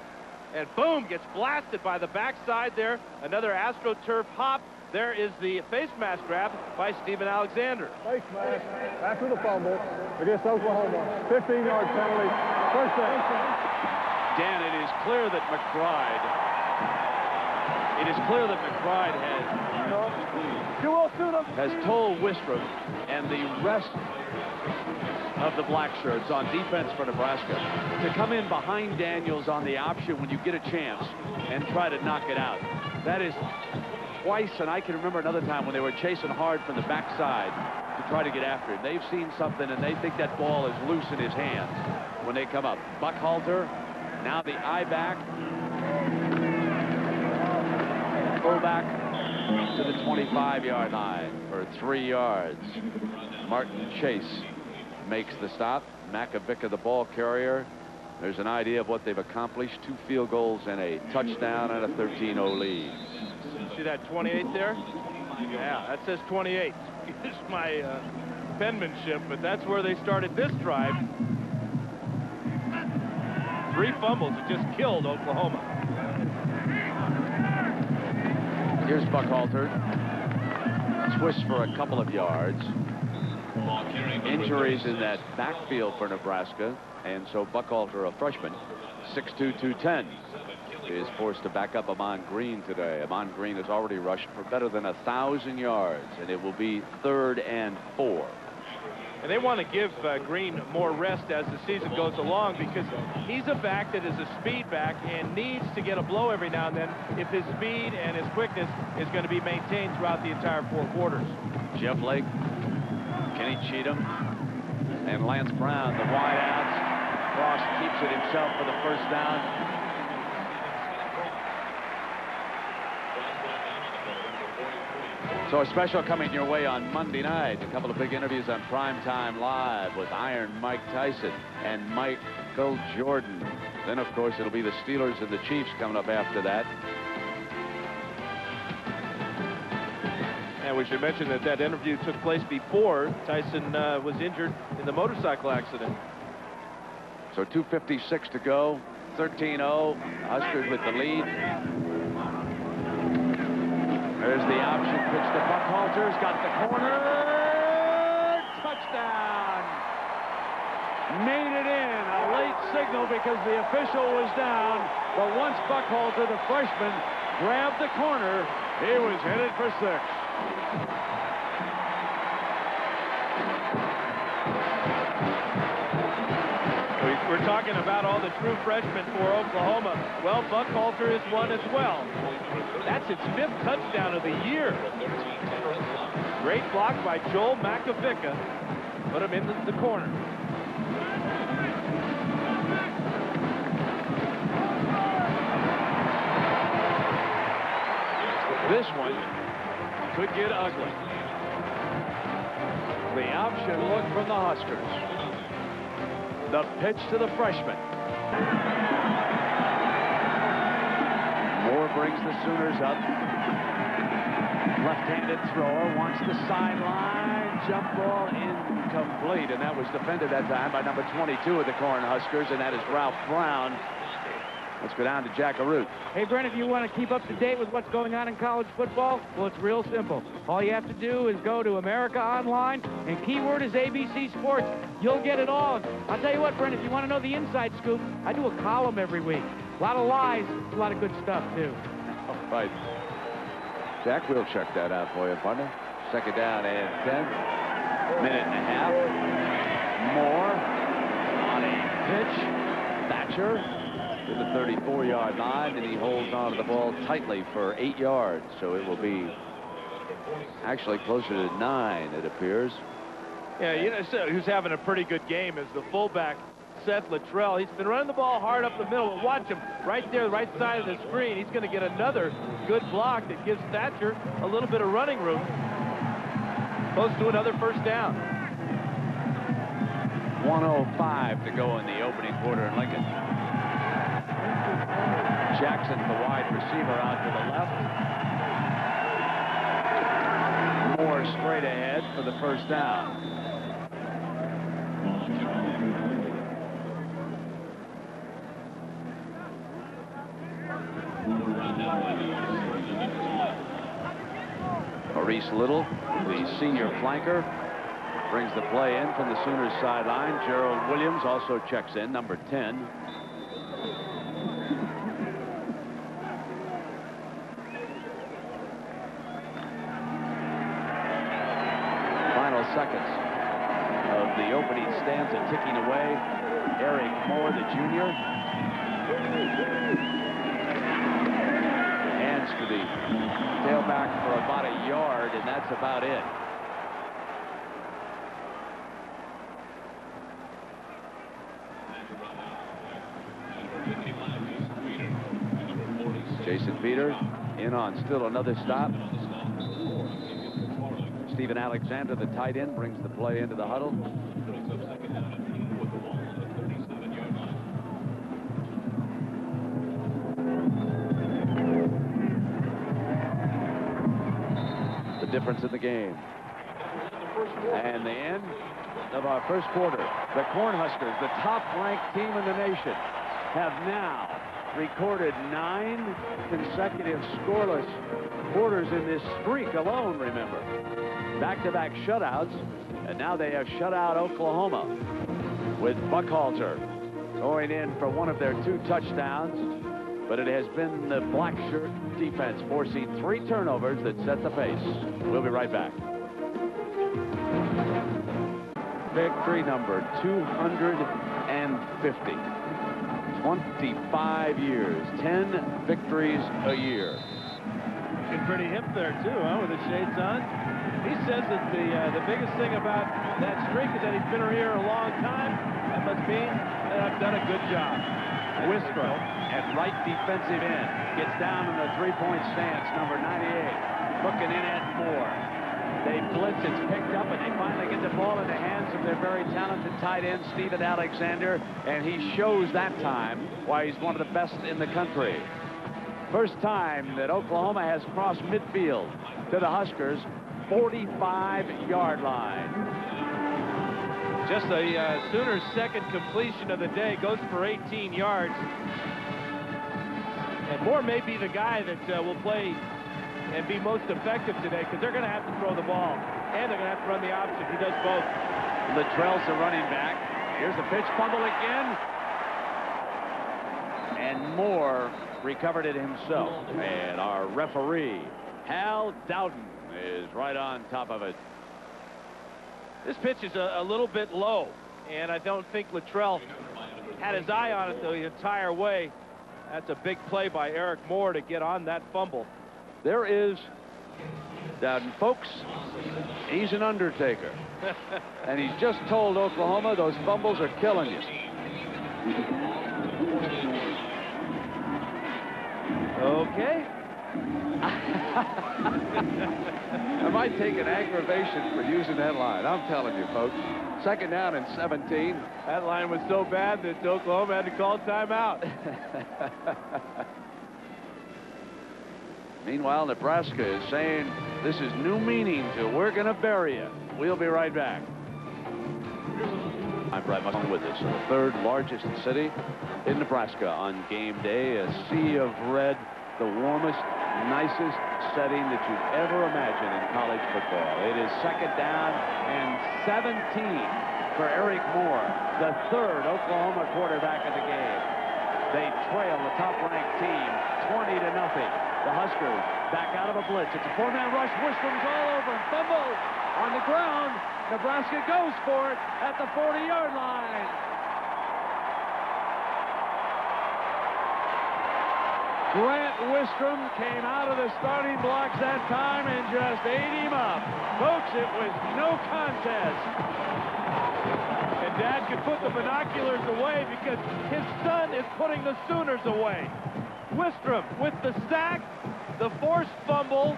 and boom, gets blasted by the backside there. Another AstroTurf hop. There is the face mask grab by Steven Alexander. Face mask after the fumble against Oklahoma. 15-yard penalty. First down. Dan, it is clear that McBride has told Wistrom and the rest of the black shirts on defense for Nebraska to come in behind Daniels on the option when you get a chance and try to knock it out. That is twice, and I can remember another time when they were chasing hard from the backside to try to get after him. They've seen something, and they think that ball is loose in his hands when they come up. Buckhalter, now the eye back. Go back to the 25-yard line for 3 yards. Martin Chase makes the stop. Makovica, the ball carrier. There's an idea of what they've accomplished. 2 field goals and a touchdown and a 13-0 lead. See that 28 there? Yeah, that says 28. It's my penmanship, but that's where they started this drive. 3 fumbles that just killed Oklahoma. Here's Buckhalter. Twists for a couple of yards. Injuries in that backfield for Nebraska, and so Buckhalter, a freshman, 6'2", 210, is forced to back up Amon Green today. Amon Green has already rushed for better than 1,000 yards, and it will be 3rd and 4. And they want to give Green more rest as the season goes along, because he's a back that is a speed back and needs to get a blow every now and then if his speed and his quickness is going to be maintained throughout the entire 4 quarters. Jeff Lake, Kenny Cheatham, and Lance Brown, the wide outs. Frost keeps it himself for the first down. So a special coming your way on Monday night. A couple of big interviews on Primetime Live with Iron Mike Tyson and Michael Jordan. Then, of course, it'll be the Steelers and the Chiefs coming up after that. And we should mention that that interview took place before Tyson was injured in the motorcycle accident. So 2:56 to go. 13-0. Huskers with the lead. There's the option pitch to Buckhalter's got the corner. Touchdown. Made it in. A late signal because the official was down. But once Buckhalter, the freshman, grabbed the corner, he was headed for 6. We're talking about all the true freshmen for Oklahoma. Well, Buckhalter is one as well. That's its 5th touchdown of the year. Great block by Joel Makovica. Put him in the corner. This one could get ugly. the option look from the Huskers. The pitch to the freshman. Moore brings the Sooners up. Left-handed thrower wants the sideline. Jump ball incomplete, and that was defended that time by number 22 of the Cornhuskers, and that is Ralph Brown. Let's go down to Jack Arute. Hey, Brent, if you want to keep up to date with what's going on in college football, well, it's real simple. All you have to do is go to America Online, and keyword is ABC Sports. You'll get it all. I'll tell you what, Brent, if you want to know the inside scoop, I do a column every week. A lot of lies, a lot of good stuff, too. All right. Jack, we'll check that out for you, partner. Second down and 10. Minute and a half. Moore on a pitch. Thatcher to the 34-yard line, and he holds on to the ball tightly for 8 yards. So it will be actually closer to 9, it appears. Yeah, you know, so who's having a pretty good game is the fullback, Seth Luttrell. He's been running the ball hard up the middle. Watch him right there, right side of the screen. He's going to get another good block that gives Thatcher a little bit of running room. Close to another first down. 1:05 to go in the opening quarter in Lincoln. Jackson, the wide receiver, out to the left. Moore straight ahead for the first down. Maurice Little, the senior flanker, brings the play in from the Sooners sideline. Gerald Williams also checks in, number 10. Final seconds of the opening stanza ticking away. Eric Moore, the junior. Hands to the tailback for about a yard, and that's about it. Jason Peter in on still another stop. Stephen Alexander, the tight end, brings the play into the huddle. The difference in the game. And the end of our first quarter. The Cornhuskers, the top-ranked team in the nation, have now recorded 9 consecutive scoreless quarters in this streak alone, remember. Back-to-back shutouts, and now they have shut out Oklahoma with Buckhalter going in for one of their 2 touchdowns, but it has been the black shirt defense forcing 3 turnovers that set the pace. We'll be right back. Victory number 250. 25 years, 10 victories a year. Looking pretty hip there, too, huh, with the shades on. He says that the biggest thing about that streak is that he's been here a long time. That must mean that I've done a good job. Wistro at right defensive end. Gets down in the 3-point stance, number 98. Looking in at Moore. They blitz, it's picked up, and they finally get the ball in the hands of their very talented tight end, Stephen Alexander, and he shows that time why he's one of the best in the country. First time that Oklahoma has crossed midfield to the Huskers, 45-yard line. Just a Sooners' second completion of the day, goes for 18 yards. And Moore may be the guy that will play and be most effective today, because they're going to have to throw the ball, and they're going to have to run the option. He does both. Luttrell's the running back. Here's the pitch, fumble again. And Moore recovered it himself. And our referee, Hal Dowden, is right on top of it. This pitch is a little bit low, and I don't think Luttrell had his eye on it the entire way. That's a big play by Eric Moore to get on that fumble. There is Dowden, folks. He's an undertaker. And he's just told Oklahoma those fumbles are killing you. Okay. I might take an aggravation for using that line. I'm telling you, folks. 2nd down and 17. That line was so bad that Oklahoma had to call timeout. Meanwhile, Nebraska is saying this is new meaning to "we're going to bury you." We'll be right back. I'm Brad Musson with us in the 3rd largest city in Nebraska on game day. A sea of red, the warmest, nicest setting that you'd ever imagine in college football. It is 2nd down and 17 for Eric Moore, the 3rd Oklahoma quarterback of the game. They trail the top-ranked team 20-0. The Huskers back out of a blitz. It's a 4-man rush. Wistrom's all over him. Fumble on the ground. Nebraska goes for it at the 40-yard line. Grant Wistrom came out of the starting blocks that time and just ate him up. Folks, it was no contest. And Dad could put the binoculars away because his son is putting the Sooners away. Wistrom with the sack, the forced fumble,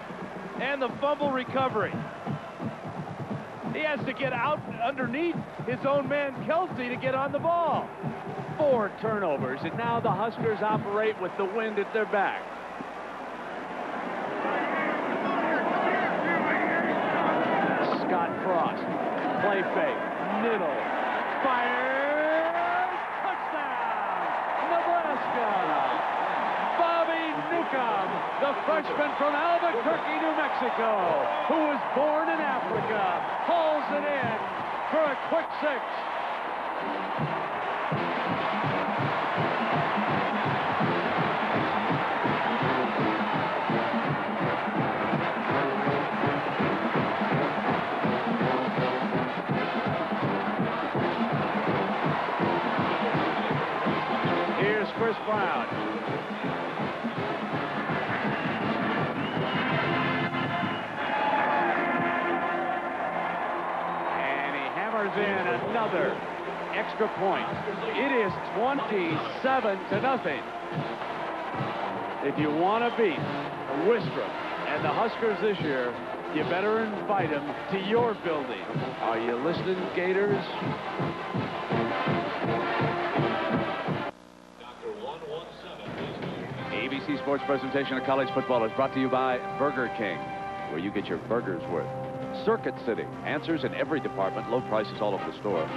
and the fumble recovery. He has to get out underneath his own man, Kelsey, to get on the ball. 4 turnovers, and now the Huskers operate with the wind at their back. Scott Frost, play fake, middle, fire, touchdown, Nebraska. Bobby Newcomb, the freshman from Albuquerque, New Mexico, who was born in Africa, hauls it in for a quick 6. Here's Chris Brown. And he hammers in another extra point. It is 27-0. If you want to beat Wistrom and the Huskers this year, you better invite them to your building. Are you listening, Gators? ABC Sports presentation of college football is brought to you by Burger King, where you get your burgers worth. Circuit City, answers in every department, low prices all over the store.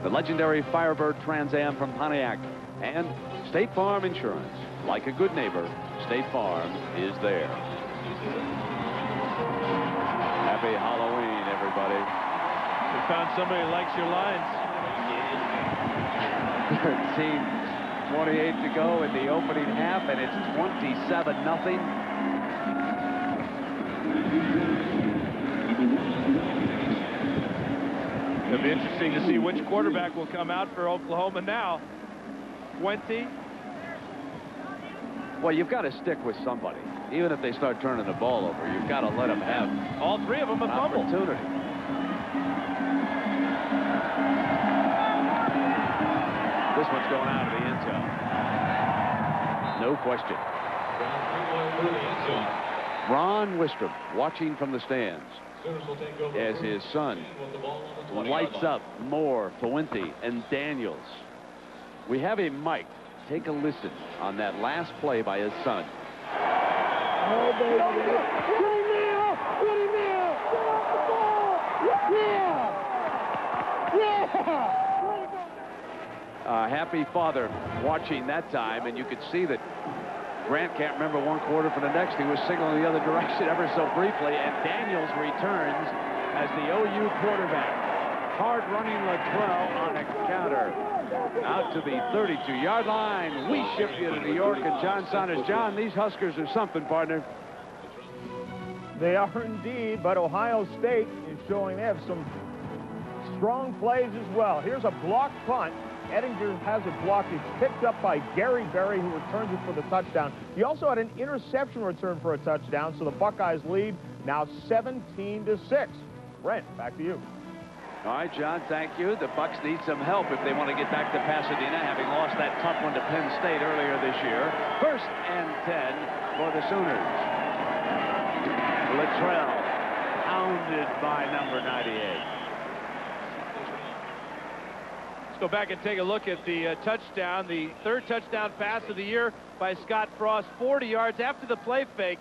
The legendary Firebird Trans Am from Pontiac, and State Farm Insurance. Like a good neighbor, State Farm is there. Happy Halloween, everybody. We found somebody who likes your lines. 13:28 to go in the opening half, and it's 27-0. It'll be interesting to see which quarterback will come out for Oklahoma now. 20. Well, you've got to stick with somebody. Even if they start turning the ball over, you've got to let them have all 3 of them a fumble. Opportunity. This one's going out of the end zone. No question. Ron Wistrom watching from the stands as his son lights up Moore, Fuente, and Daniels. We have him mic'd. Take a listen on that last play by his son. Oh, baby. Get him now! Get him now! Get off the ball! Yeah! Yeah! A happy father watching that time, and you could see that Grant can't remember one quarter from the next. He was signaling the other direction ever so briefly, and Daniels returns as the OU quarterback. Hard running Latrell on a counter. Out to the 32-yard line. We ship you to New York, and John Saunders. John, these Huskers are something, partner. They are indeed, but Ohio State is showing they have some strong plays as well. Here's a blocked punt. Ettinger has it blocked. It's picked up by Gary Berry, who returns it for the touchdown. He also had an interception return for a touchdown, so the Buckeyes lead now 17-6. Brent, back to you. All right, John, thank you. The Bucks need some help if they want to get back to Pasadena, having lost that tough one to Penn State earlier this year. 1st and 10 for the Sooners. Luttrell pounded by number 98. Let's go back and take a look at the touchdown, the 3rd touchdown pass of the year by Scott Frost, 40 yards after the play fake.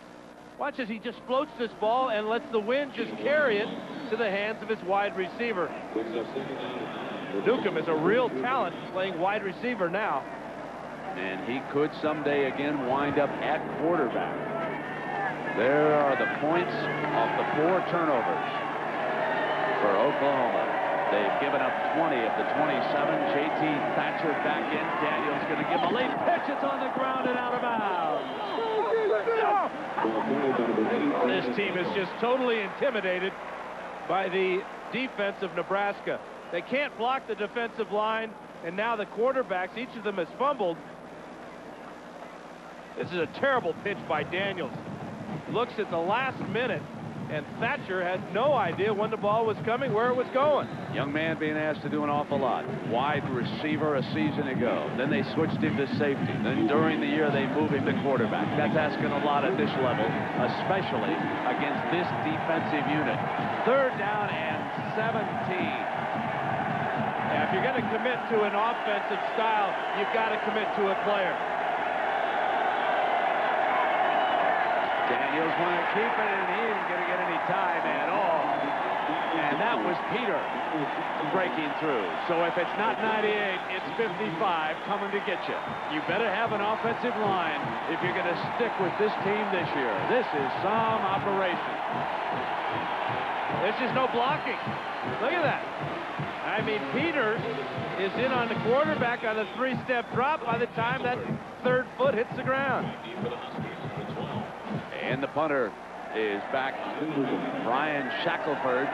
Watch as he just floats this ball and lets the wind just carry it to the hands of his wide receiver. Newcomb is a real talent playing wide receiver now. And he could someday again wind up at quarterback. There are the points off the 4 turnovers for Oklahoma. They've given up 20 of the 27. J.T. Thatcher back in. Daniels going to give him a late pitch. It's on the ground and out of bounds. This team is just totally intimidated by the defense of Nebraska. They can't block the defensive line, and now the quarterbacks, each of them has fumbled. This is a terrible pitch by Daniels. Looks at the last minute, and Thatcher had no idea when the ball was coming, where it was going. Young man being asked to do an awful lot. Wide receiver a season ago. Then they switched him to safety. Then during the year they moved him to quarterback. That's asking a lot at this level, especially against this defensive unit. 3rd down and 17. Yeah, if you're going to commit to an offensive style, you've got to commit to a player. Daniels want to keep it, and he isn't going to get any time at all. And that was Peter breaking through. So if it's not 98, it's 55 coming to get you. You better have an offensive line if you're going to stick with this team this year. This is some operation. There's just no blocking. Look at that. I mean, Peter is in on the quarterback on a 3-step drop by the time that 3rd foot hits the ground. And the punter is back, Brian Shackelford.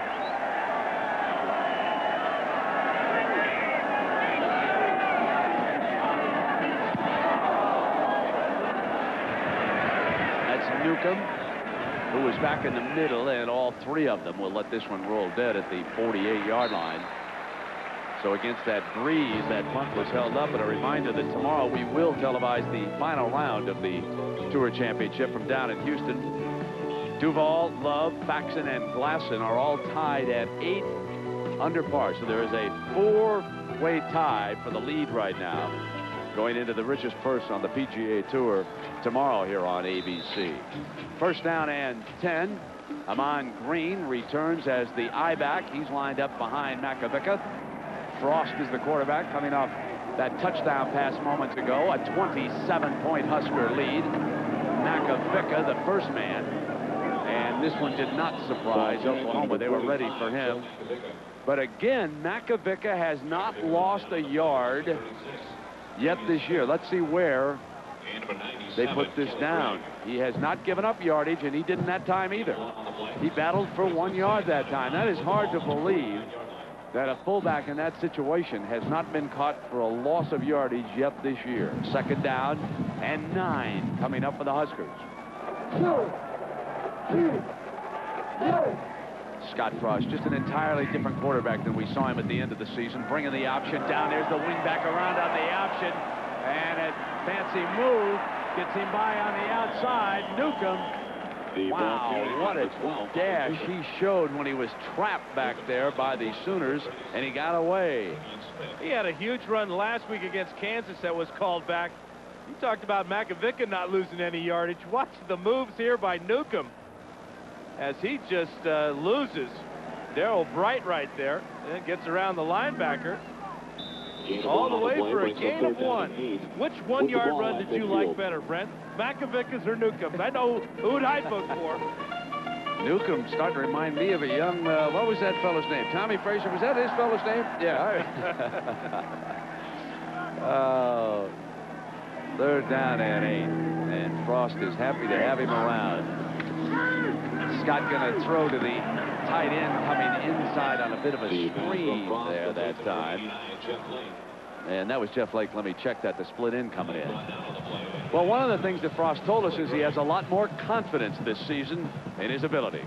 That's Newcomb, who was back in the middle, and all 3 of them will let this one roll dead at the 48-yard line. So against that breeze, that punt was held up. But a reminder that tomorrow we will televise the final round of the Tour Championship from down in Houston. Duval, Love, Faxon, and Glasson are all tied at 8 under par. So there is a 4-way tie for the lead right now, going into the richest purse on the PGA Tour tomorrow here on ABC. 1st down and 10. Amon Green returns as the I-back. He's lined up behind Makovica. Frost is the quarterback, coming off that touchdown pass moments ago. A 27-point Husker lead. Makovica, the first man. And this one did not surprise Oklahoma. They were ready for him. But again, Makovica has not lost a yard yet this year. Let's see where they put this down. He has not given up yardage, and he didn't that time either. He battled for 1 yard that time. That is hard to believe, that a fullback in that situation has not been caught for a loss of yardage yet this year. 2nd down and 9 coming up for the Huskers. Scott Frost, just an entirely different quarterback than we saw him at the end of the season. Bringing the option down. There's the wing back around on the option. And a fancy move gets him by on the outside. Newcomb. Wow, what a dash he showed when he was trapped back there by the Sooners, and he got away. He had a huge run last week against Kansas that was called back. You talked about Makovica not losing any yardage. Watch the moves here by Newcomb as he just loses Darrell Bright right there and gets around the linebacker all the way for a gain of 1. Which 1-yard run did you like better, Brent? Makovica's or Newcomb's? I know who would I vote for. Newcomb starting to remind me of a young, what was that fellow's name? Tommy Frazier, was that his fellow's name? Yeah. Oh, 3rd down and 8. And Frost is happy to have him around. Scott going to throw to the tight end coming inside on a bit of a screen there that time. And that was Jeff Lake. Let me check that. The split end coming in. Well, one of the things that Frost told us is he has a lot more confidence this season in his ability.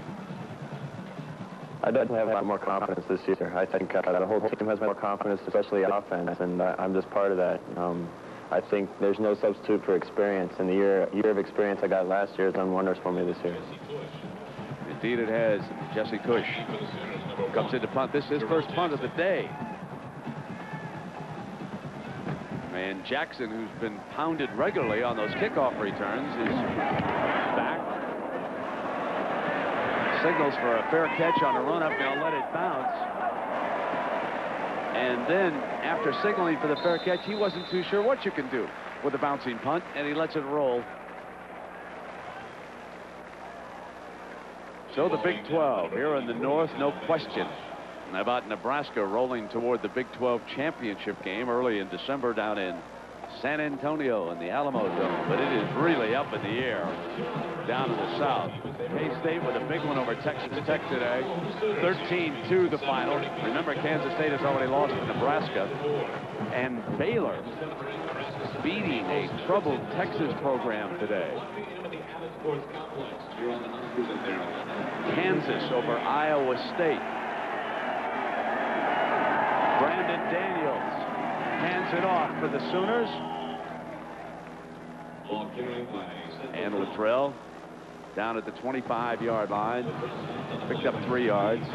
I definitely have a lot more confidence this year. I think the whole team has more confidence, especially offense, and I'm just part of that. I think there's no substitute for experience, and the year of experience I got last year has done wonders for me this year. Indeed it has. Jesse Cush comes in to punt. This is his first punt of the day. And Jackson, who's been pounded regularly on those kickoff returns, is back. Signals for a fair catch on a run-up. Now let it bounce. And then, after signaling for the fair catch, he wasn't too sure what you can do with a bouncing punt, and he lets it roll. So the Big 12 here in the north, no question about Nebraska rolling toward the Big 12 championship game early in December down in San Antonio in the Alamo Dome. But it is really up in the air down in the south. K-State with a big one over Texas Tech today. 13-2 the final. Remember, Kansas State has already lost to Nebraska. And Baylor beating a troubled Texas program today. Kansas over Iowa State. Brandon Daniels hands it off for the Sooners. And Luttrell down at the 25-yard line. Picked up 3 yards.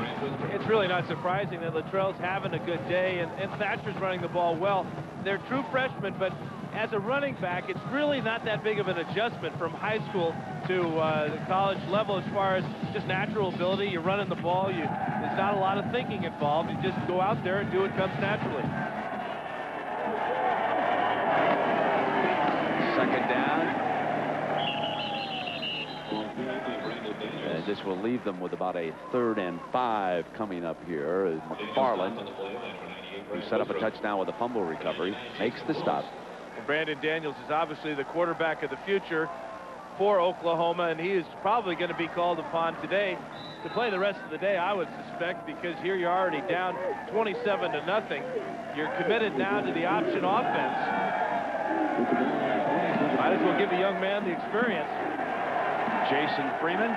It's really not surprising that Luttrell's having a good day, and Thatcher's running the ball well. They're true freshmen, but as a running back, it's really not that big of an adjustment from high school to the college level as far as just natural ability. You're running the ball. There's not a lot of thinking involved. You just go out there and do what comes naturally. Second down. And this will leave them with about a 3rd and 5 coming up here. McFarland, who set up a touchdown with a fumble recovery, makes the stop. Well, Brandon Daniels is obviously the quarterback of the future for Oklahoma, and he is probably going to be called upon today to play the rest of the day, I would suspect, because here you're already down 27-0. You're committed now to the option offense. Might as well give the young man the experience. Jason Freeman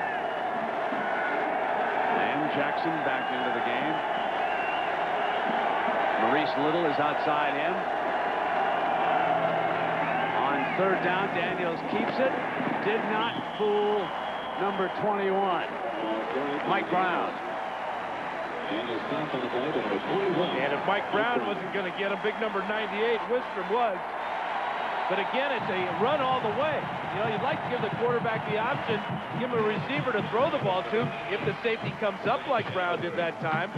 and Jackson back into the game. Maurice Little is outside him. On 3rd down, Daniels keeps it. Did not fool number 21, Mike Brown. And if Mike Brown wasn't going to get him, big number 98, Wistrom was. But again, it's a run all the way. You know, you'd like to give the quarterback the option, give him a receiver to throw the ball to if the safety comes up like Brown did that time.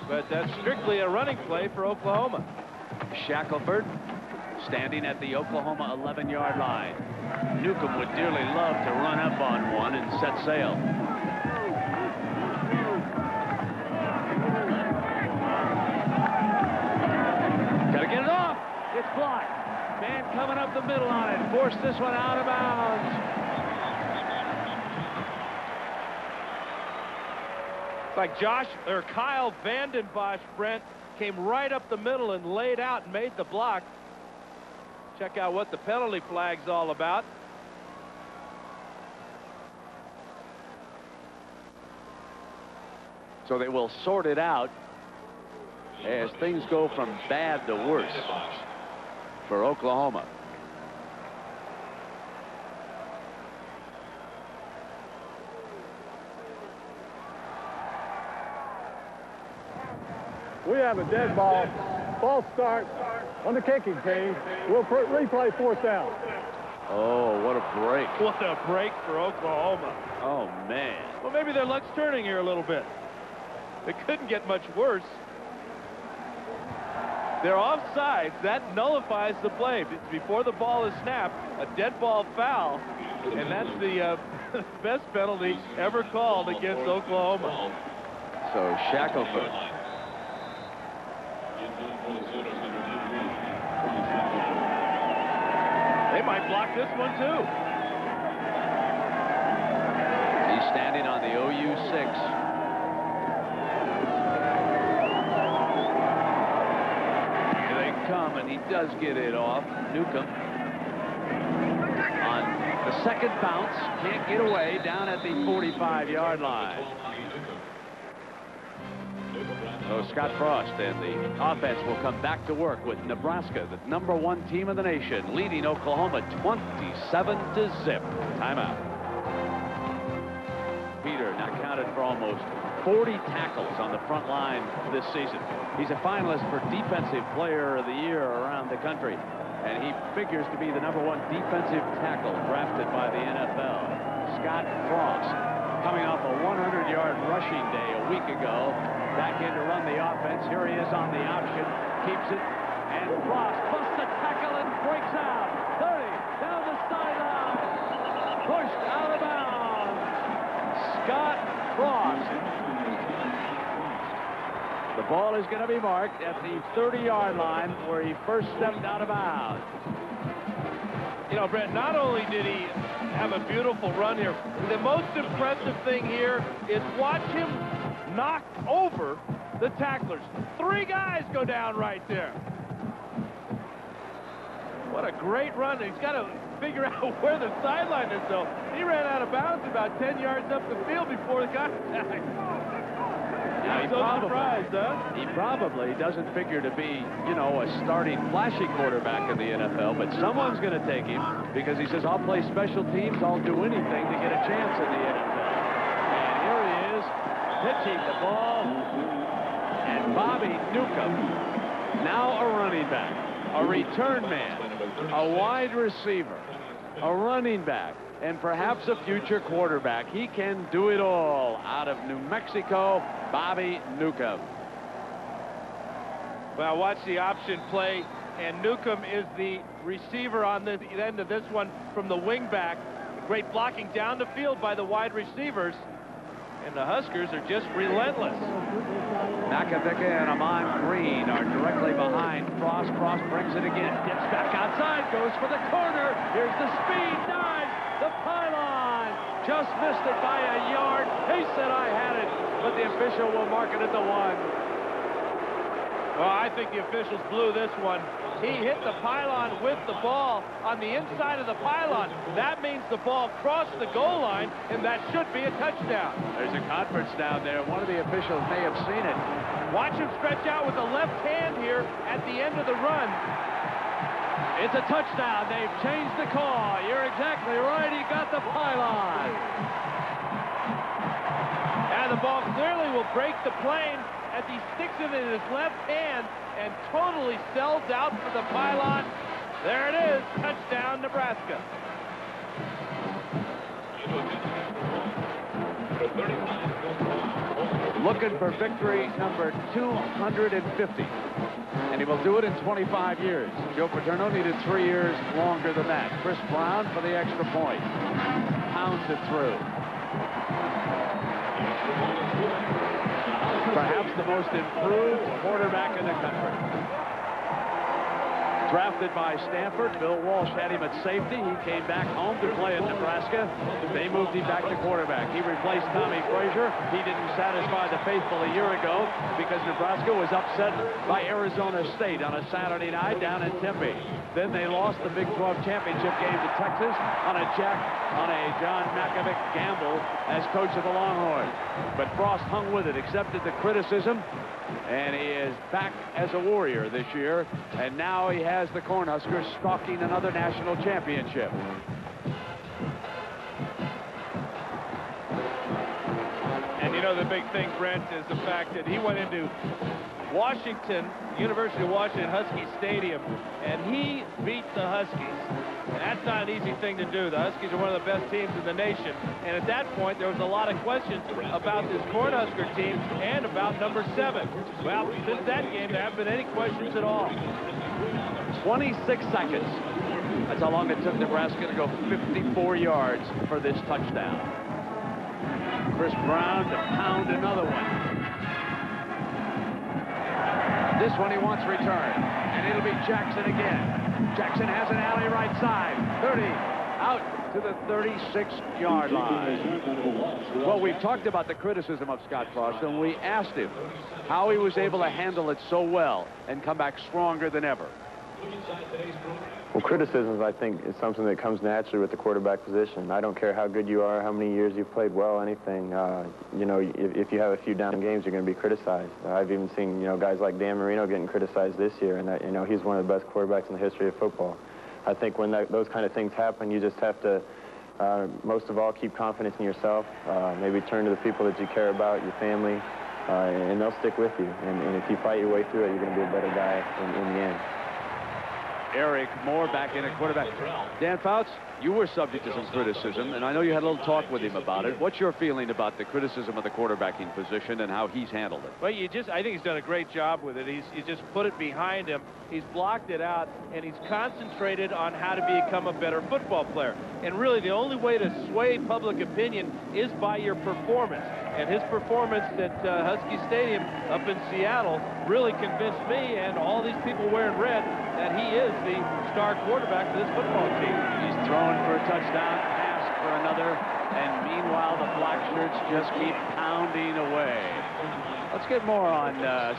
But that's strictly a running play for Oklahoma. Shackelford standing at the Oklahoma 11-yard line. Newcomb would dearly love to run up on one and set sail. Gotta get it off. It's blocked. Man coming up the middle on it. Forced this one out of bounds. Like Kyle Vanden Bosch, Brent, came right up the middle and laid out and made the block. Check out what the penalty flag's all about. So they will sort it out as things go from bad to worse for Oklahoma. We have a dead ball. False start on the kicking team. We'll replay 4th down. Oh, what a break. What a break for Oklahoma. Oh, man. Well, maybe their luck's turning here a little bit. It couldn't get much worse. They're offsides. That nullifies the play. Before the ball is snapped, a dead ball foul, and that's the best penalty ever called against Oklahoma. So Shackelford. They might block this one, too. He's standing on the OU 6. Here they come, and he does get it off. Newcomb on the second bounce. Can't get away down at the 45-yard line. So Scott Frost and the offense will come back to work with Nebraska, the #1 team in the nation, leading Oklahoma 27-0. Timeout. Peter now counted for almost 40 tackles on the front line this season. He's a finalist for Defensive Player of the Year around the country, and he figures to be the #1 defensive tackle drafted by the NFL. Scott Frost, coming off a 100-yard rushing day a week ago, back in to run the offense. Here he is on the option, keeps it, and Frost busts a tackle and breaks out. 30 down the sideline, pushed out of bounds. Scott Frost. The ball is going to be marked at the 30-yard line where he first stepped out of bounds. You know, Brett, not only did he have a beautiful run here, the most impressive thing here is watch him knock over the tacklers. 3 guys go down right there. What a great run. He's got to figure out where the sideline is, though. He ran out of bounds about 10 yards up the field before the contact. Now, he probably doesn't figure to be, you know, a starting flashy quarterback in the NFL, but someone's going to take him because he says, I'll play special teams, I'll do anything to get a chance in the NFL. And here he is, pitching the ball, and Bobby Newcomb, now a running back, a return man, a wide receiver, a running back, and perhaps a future quarterback. He can do it all out of New Mexico, Bobby Newcomb. Well, watch the option play, and Newcomb is the receiver on the end of this one from the wing back. Great blocking down the field by the wide receivers, and the Huskers are just relentless. Makovica and Amon Green are directly behind Frost. Frost brings it again, gets back outside, goes for the corner. Here's the speed, dive, the pylon. Just missed it by a yard. He said I had it, but the official will mark it at the 1. Well, I think the officials blew this one. He hit the pylon with the ball on the inside of the pylon. That means the ball crossed the goal line, and that should be a touchdown. There's a conference down there. One of the officials may have seen it. Watch him stretch out with the left hand here at the end of the run. It's a touchdown. They've changed the call. You're exactly right. He got the pylon. And the ball clearly will break the plane as he sticks it in his left hand and totally sells out for the pylon. There it is. Touchdown, Nebraska. Looking for victory number 250. And he will do it in 25 years. Joe Paterno needed 3 years longer than that. Chris Brown for the extra point. Pounds it through. Perhaps the most improved quarterback in the country. Drafted by Stanford, Bill Walsh had him at safety. He came back home to play at Nebraska. They moved him back to quarterback. He replaced Tommy Frazier. He didn't satisfy the faithful a year ago because Nebraska was upset by Arizona State on a Saturday night down in Tempe. Then they lost the Big 12 championship game to Texas on a John Makovic gamble as coach of the Longhorns. But Frost hung with it, accepted the criticism, and he is back as a Warrior this year. And now he has the Cornhuskers stalking another national championship. And you know the big thing, Brent, is the fact that he went into Washington, University of Washington Husky Stadium, and he beat the Huskies. And that's not an easy thing to do. The Huskies are one of the best teams in the nation. And at that point, there was a lot of questions about this Cornhusker team and about number 7. Well, since that game, there haven't been any questions at all. 26 seconds. That's how long it took Nebraska to go 54 yards for this touchdown. Chris Brown to pound another one. This one he wants returned, and it'll be Jackson again. Jackson has an alley right side. 30 out to the 36-yard line. Well, we've talked about the criticism of Scott Frost, and we asked him how he was able to handle it so well and come back stronger than ever. Well, criticism, I think, is something that comes naturally with the quarterback position. I don't care how good you are, how many years you've played well, anything. You know, if you have a few down games, you're going to be criticized. I've even seen, you know, guys like Dan Marino getting criticized this year, and, you know, he's one of the best quarterbacks in the history of football. I think when those kind of things happen, you just have to, most of all, keep confidence in yourself. Maybe turn to the people that you care about, your family, and they'll stick with you. And if you fight your way through it, you're going to be a better guy in the end. Eric Moore back in at quarterback. Dan Fouts, you were subject to some criticism, and I know you had a little talk with him about it. What's your feeling about the criticism of the quarterbacking position and how he's handled it? Well, I think he's done a great job with it. He's just put it behind him. He's blocked it out, and he's concentrated on how to become a better football player. And really, the only way to sway public opinion is by your performance. And his performance at Husky Stadium up in Seattle really convinced me and all these people wearing red that he is the star quarterback for this football team. He's throwing for a touchdown, pass for another, and meanwhile the black shirts just keep pounding away. Let's get more on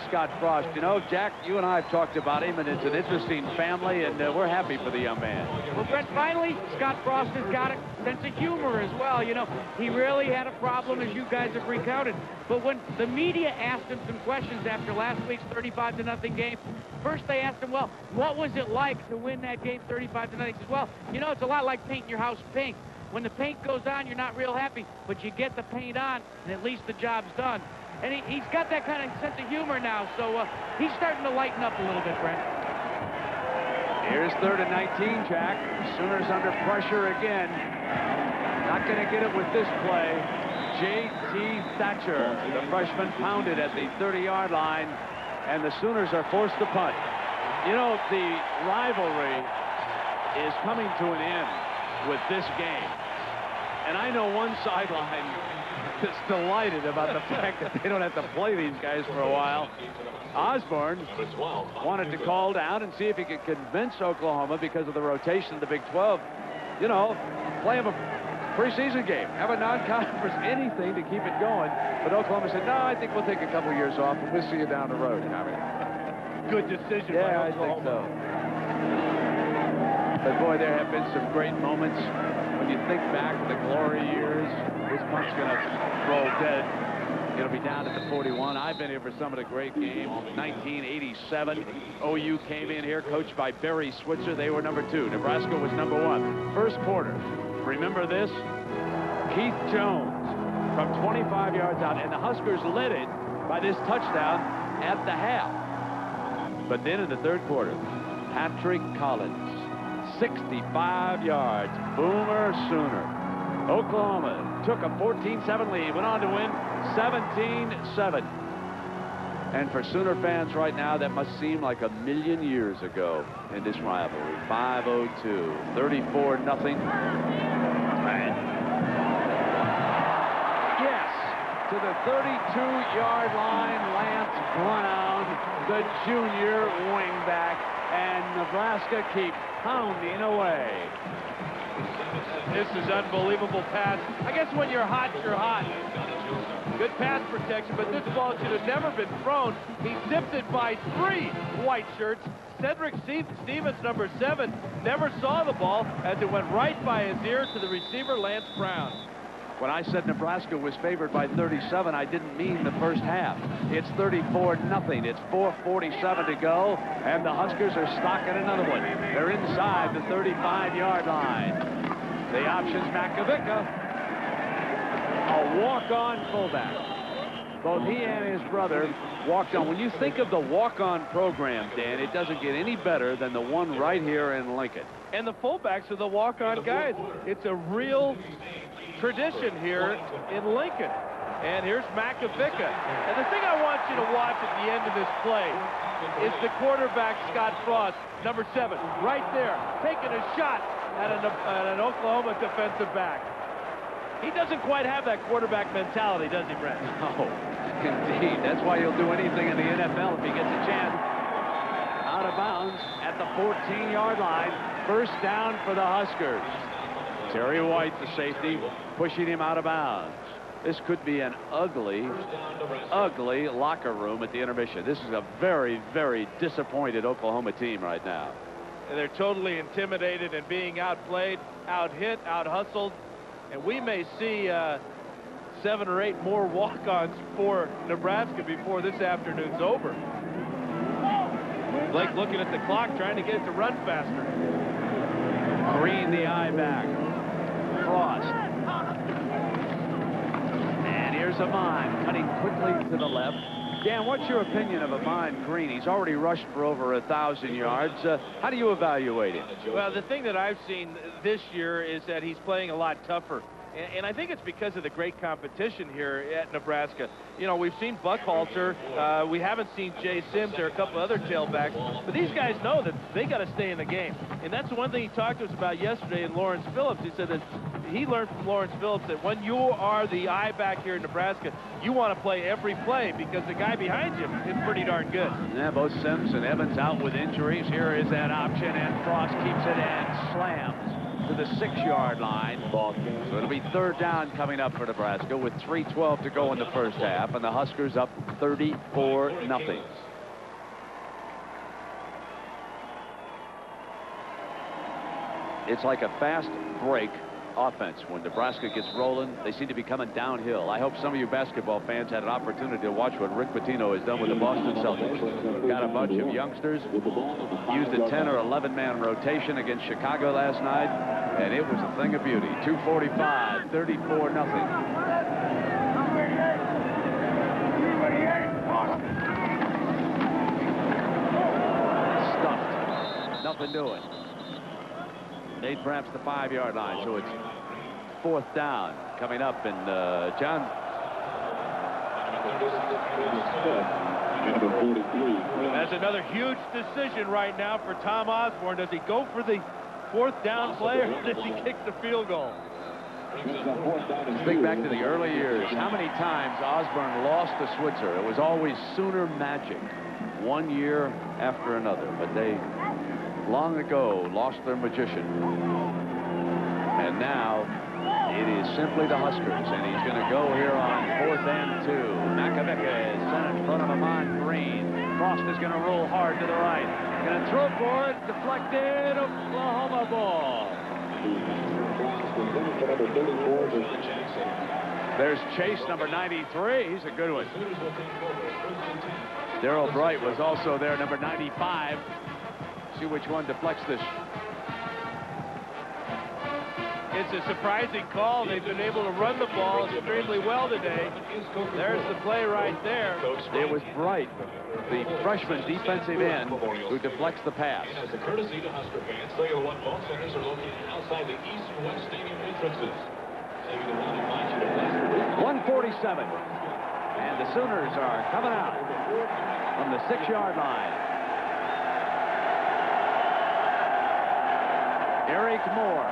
Scott Frost. You know, Jack, you and I have talked about him, and it's an interesting family, and we're happy for the young man. Well, Brett, finally, Scott Frost has got a sense of humor as well. You know, he really had a problem, as you guys have recounted. But when the media asked him some questions after last week's 35-0 game, first they asked him, well, what was it like to win that game 35-0? He says, well, you know, it's a lot like painting your house pink. When the paint goes on, you're not real happy, but you get the paint on, and at least the job's done. And he's got that kind of sense of humor now, so he's starting to lighten up a little bit, Brent. Here's 3rd and 19, Jack. Sooners under pressure again. Not going to get it with this play. J.T. Thatcher, the freshman, pounded at the 30-yard line, and the Sooners are forced to punt. You know, the rivalry is coming to an end with this game. And I know one sideline that's delighted about the fact that they don't have to play these guys for a while. Osborne wanted to call down and see if he could convince Oklahoma, because of the rotation of the Big 12, you know, play him a preseason game, have a non-conference, anything to keep it going. But Oklahoma said, no, I think we'll take a couple of years off and we'll see you down the road. I mean, good decision yeah, by Oklahoma. I think so. But boy, there have been some great moments. When you think back to the glory years, this punt's going to roll dead. It'll be down at the 41. I've been here for some of the great games. 1987, OU came in here, coached by Barry Switzer. They were number 2. Nebraska was number 1. First quarter, remember this? Keith Jones from 25 yards out, and the Huskers led it by this touchdown at the half. But then in the 3rd quarter, Patrick Collins, 65 yards, boomer Sooner. Oklahoma took a 14-7 lead, went on to win 17-7. And for Sooner fans right now, that must seem like a million years ago in this rivalry. 5:02, 34-0. Yes, to the 32-yard line, Lance Brown, the junior wingback, and Nebraska keeps pounding away. This is unbelievable pass. I guess when you're hot, you're hot. Good pass protection, but this ball should have never been thrown. He zipped it by 3 white shirts. Cedric Stevens, number 7, never saw the ball as it went right by his ear to the receiver, Lance Brown. When I said Nebraska was favored by 37, I didn't mean the first half. It's 34-0. It's 4:47 to go, and the Huskers are stocking another one. They're inside the 35-yard line. The option's Makovica, a walk-on fullback. Both he and his brother walked on. When you think of the walk-on program, Dan, it doesn't get any better than the one right here in Lincoln. And the fullbacks are the walk-on guys. It's a real tradition here in Lincoln. And here's Makovica. And the thing I want you to watch at the end of this play is the quarterback, Scott Frost, number 7, right there, taking a shot at an Oklahoma defensive back. He doesn't quite have that quarterback mentality, does he, Brent? No, indeed. That's why he'll do anything in the NFL if he gets a chance. Out of bounds at the 14-yard line. First down for the Huskers. Terry White, the safety, pushing him out of bounds. This could be an ugly, ugly locker room at the intermission. This is a very, very disappointed Oklahoma team right now. They're totally intimidated and being outplayed, out-hit, out-hustled. And we may see 7 or 8 more walk-ons for Nebraska before this afternoon's over. Blake looking at the clock, trying to get it to run faster. Green the eye back. Frost. And here's Amon cutting quickly to the left. Dan, what's your opinion of Amon Green? He's already rushed for over 1,000 yards. How do you evaluate him? Well, the thing that I've seen this year is that he's playing a lot tougher. And I think it's because of the great competition here at Nebraska. You know, we've seen Buckhalter. We haven't seen Jay Sims. There are a couple other tailbacks. But these guys know that they got to stay in the game. And that's the one thing he talked to us about yesterday in Lawrence Phillips. He said that he learned from Lawrence Phillips that when you are the eye back here in Nebraska, you want to play every play because the guy behind you is pretty darn good. Yeah, both Sims and Evans out with injuries. Here is that option, and Frost keeps it and slams to the 6-yard line. So it'll be 3rd down coming up for Nebraska with 3:12 to go in the first half, and the Huskers up 34-0. It's like a fast break offense. When Nebraska gets rolling, they seem to be coming downhill. I hope some of you basketball fans had an opportunity to watch what Rick Pitino has done with the Boston Celtics. Got a bunch of youngsters, used a 10 or 11-man rotation against Chicago last night, and it was a thing of beauty. 2:45, 34-0. Stuffed. Nothing doing. They perhaps the 5-yard line, so it's 4th down coming up. And John. That's another huge decision right now for Tom Osborne. Does he go for the 4th down play, or does he kick the field goal? Think back to the early years. How many times Osborne lost to Switzer? It was always Sooner magic, one year after another. But they long ago lost their magician. And now it is simply the Huskers, and he's going to go here on 4th and 2. Makovicka is sent in front of Amon Green. Frost is going to roll hard to the right. Going to throw for it, deflected, Oklahoma ball. There's Chase, number 93. He's a good one. Darrell Bright was also there, number 95. See which one deflects this. It's a surprising call. They've been able to run the ball extremely well today. There's the play right there. It was Bright, the freshman defensive end, who deflects the pass. As a courtesy to Husker fans, Thayer 1 ball centers are located outside the east and west stadium entrances. 1:47. And the Sooners are coming out from the 6-yard line. Eric Moore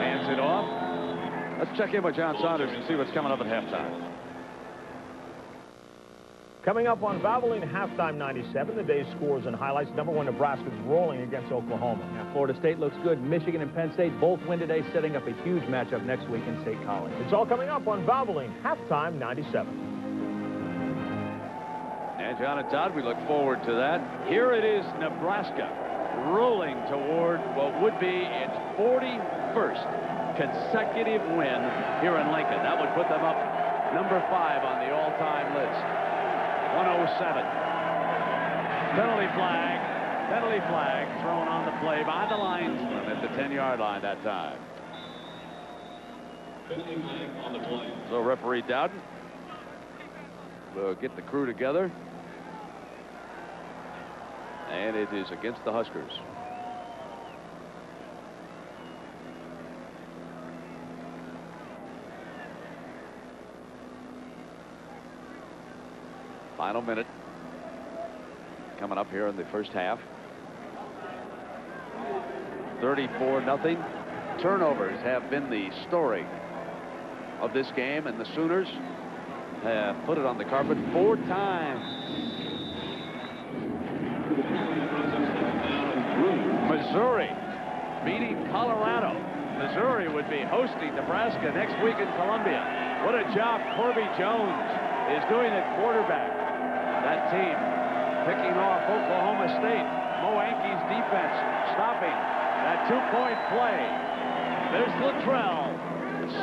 hands it off. Let's check in with John Saunders and see what's coming up at halftime. Coming up on Valvoline Halftime 97, the day's scores and highlights. Number 1, Nebraska's rolling against Oklahoma. Now, Florida State looks good. Michigan and Penn State both win today, setting up a huge matchup next week in State College. It's all coming up on Valvoline Halftime 97. And John and Todd, we look forward to that. Here it is, Nebraska, rolling toward what would be its 41st consecutive win here in Lincoln. That would put them up number 5 on the all-time list. 107. Penalty flag thrown on the play by the linesman at the 10-yard line that time. So referee Dowden will get the crew together. And it is against the Huskers. Final minute coming up here in the first half. 34-0. Turnovers have been the story of this game, and the Sooners have put it on the carpet 4 times. Missouri beating Colorado. Missouri would be hosting Nebraska next week in Columbia. What a job Corby Jones is doing at quarterback. That team picking off Oklahoma State. Moanke's defense stopping that two-point play. There's Luttrell.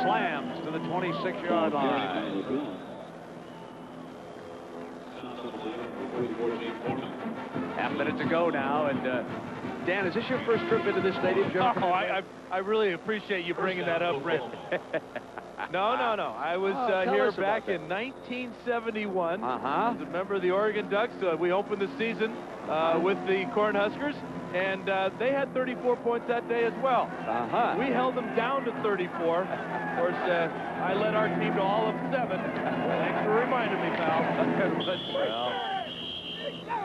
Slams to the 26-yard line. Half minute to go now, and Dan, is this your first trip into this stadium, Joe? Oh, I really appreciate you bringing that up, Brent. No. I was here back in 1971. As a member of the Oregon Ducks. We opened the season with the Cornhuskers, and they had 34 points that day as well. We held them down to 34. Of course, I led our team to all of 7. Thanks for reminding me, pal.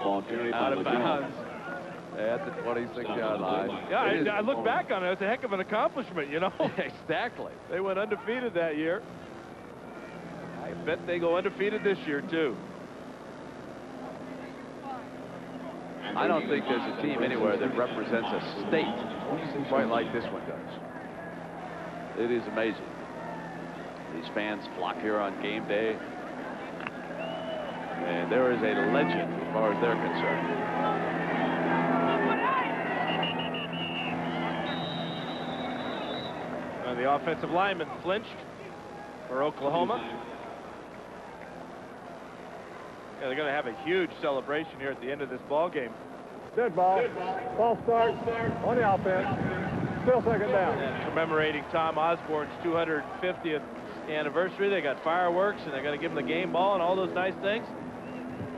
Out of bounds at the 26-yard line. Yeah, I look back on it. It's a heck of an accomplishment, you know. Exactly. They went undefeated that year. I bet they go undefeated this year, too. I don't think there's a team anywhere that represents a state quite like this one does. It is amazing. These fans flock here on game day. And there is a legend as far as they're concerned. The offensive lineman flinched for Oklahoma. Yeah, they're going to have a huge celebration here at the end of this ball game. Dead ball. False start on the offense. Still second down. And commemorating Tom Osborne's 250th anniversary. They got fireworks, and they're going to give him the game ball and all those nice things.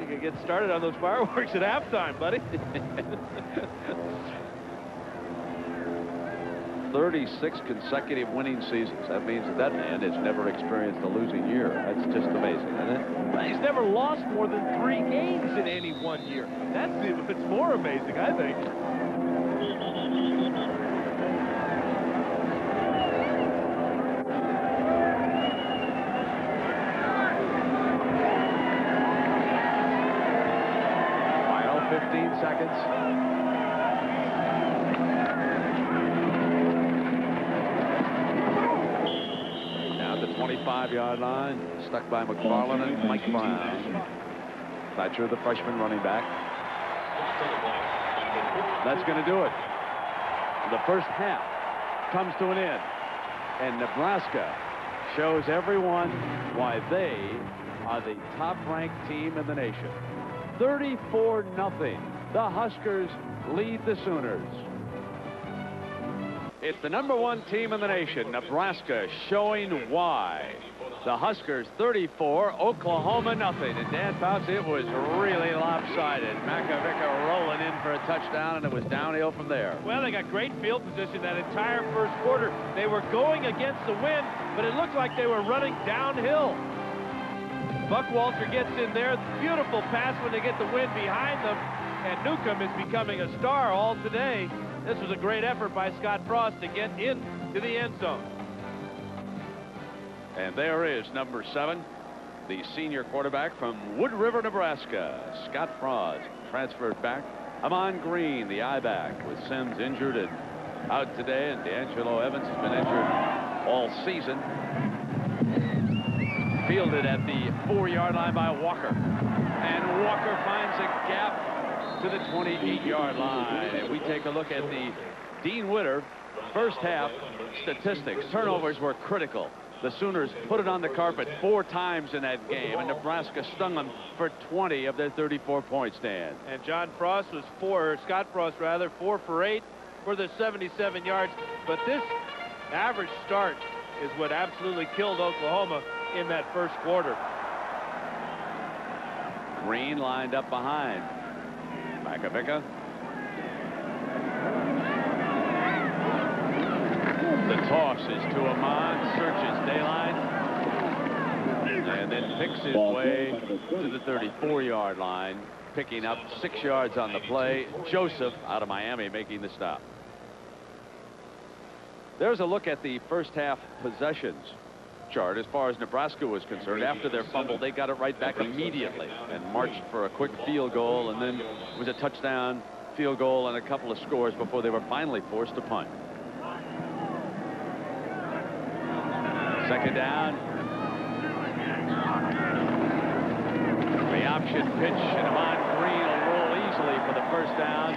You can get started on those fireworks at halftime, buddy. 36 consecutive winning seasons. That means that man has never experienced a losing year. That's just amazing, isn't it? Well, he's never lost more than 3 games in any one year. It's more amazing, I think. Final 15 seconds. Down the 25-yard line, stuck by McFarland and Mike Brown. Thatcher, the freshman running back. That's going to do it. The first half comes to an end, and Nebraska shows everyone why they are the top-ranked team in the nation. 34-0. The Huskers lead the Sooners. It's the #1 team in the nation, Nebraska, showing why. The Huskers 34, Oklahoma nothing. And Dan Fouts, it was really lopsided. Makovica rolling in for a touchdown, and it was downhill from there. Well, they got great field position that entire first quarter. They were going against the wind, but it looked like they were running downhill. Buckwalter gets in there. Beautiful pass when they get the wind behind them. And Newcomb is becoming a star all today. This was a great effort by Scott Frost to get into the end zone. And there is number 7, the senior quarterback from Wood River, Nebraska, Scott Frost, transferred back. Amon Green, the I-back, with Sims injured and out today, and D'Angelo Evans has been injured all season. Fielded at the 4-yard line by Walker. And Walker finds a gap to the 28-yard line. And we take a look at the Dean Witter first half statistics. Turnovers were critical. The Sooners put it on the carpet 4 times in that game, and Nebraska stung them for 20 of their 34 points, Dan. And Scott Frost was 4 for 8 for the 77 yards. But this average start is what absolutely killed Oklahoma in that first quarter. Green lined up behind Makovica. The toss is to Amon, searches dayline, and then picks his way to the 34-yard line, picking up 6 yards on the play. Joseph out of Miami making the stop. There's a look at the first half possessions chart as far as Nebraska was concerned. After their fumble, they got it right back immediately and marched for a quick field goal, and then it was a touchdown, field goal, and a couple of scores before they were finally forced to punt. Second down. The option pitch, and Amon Green will roll for the first down.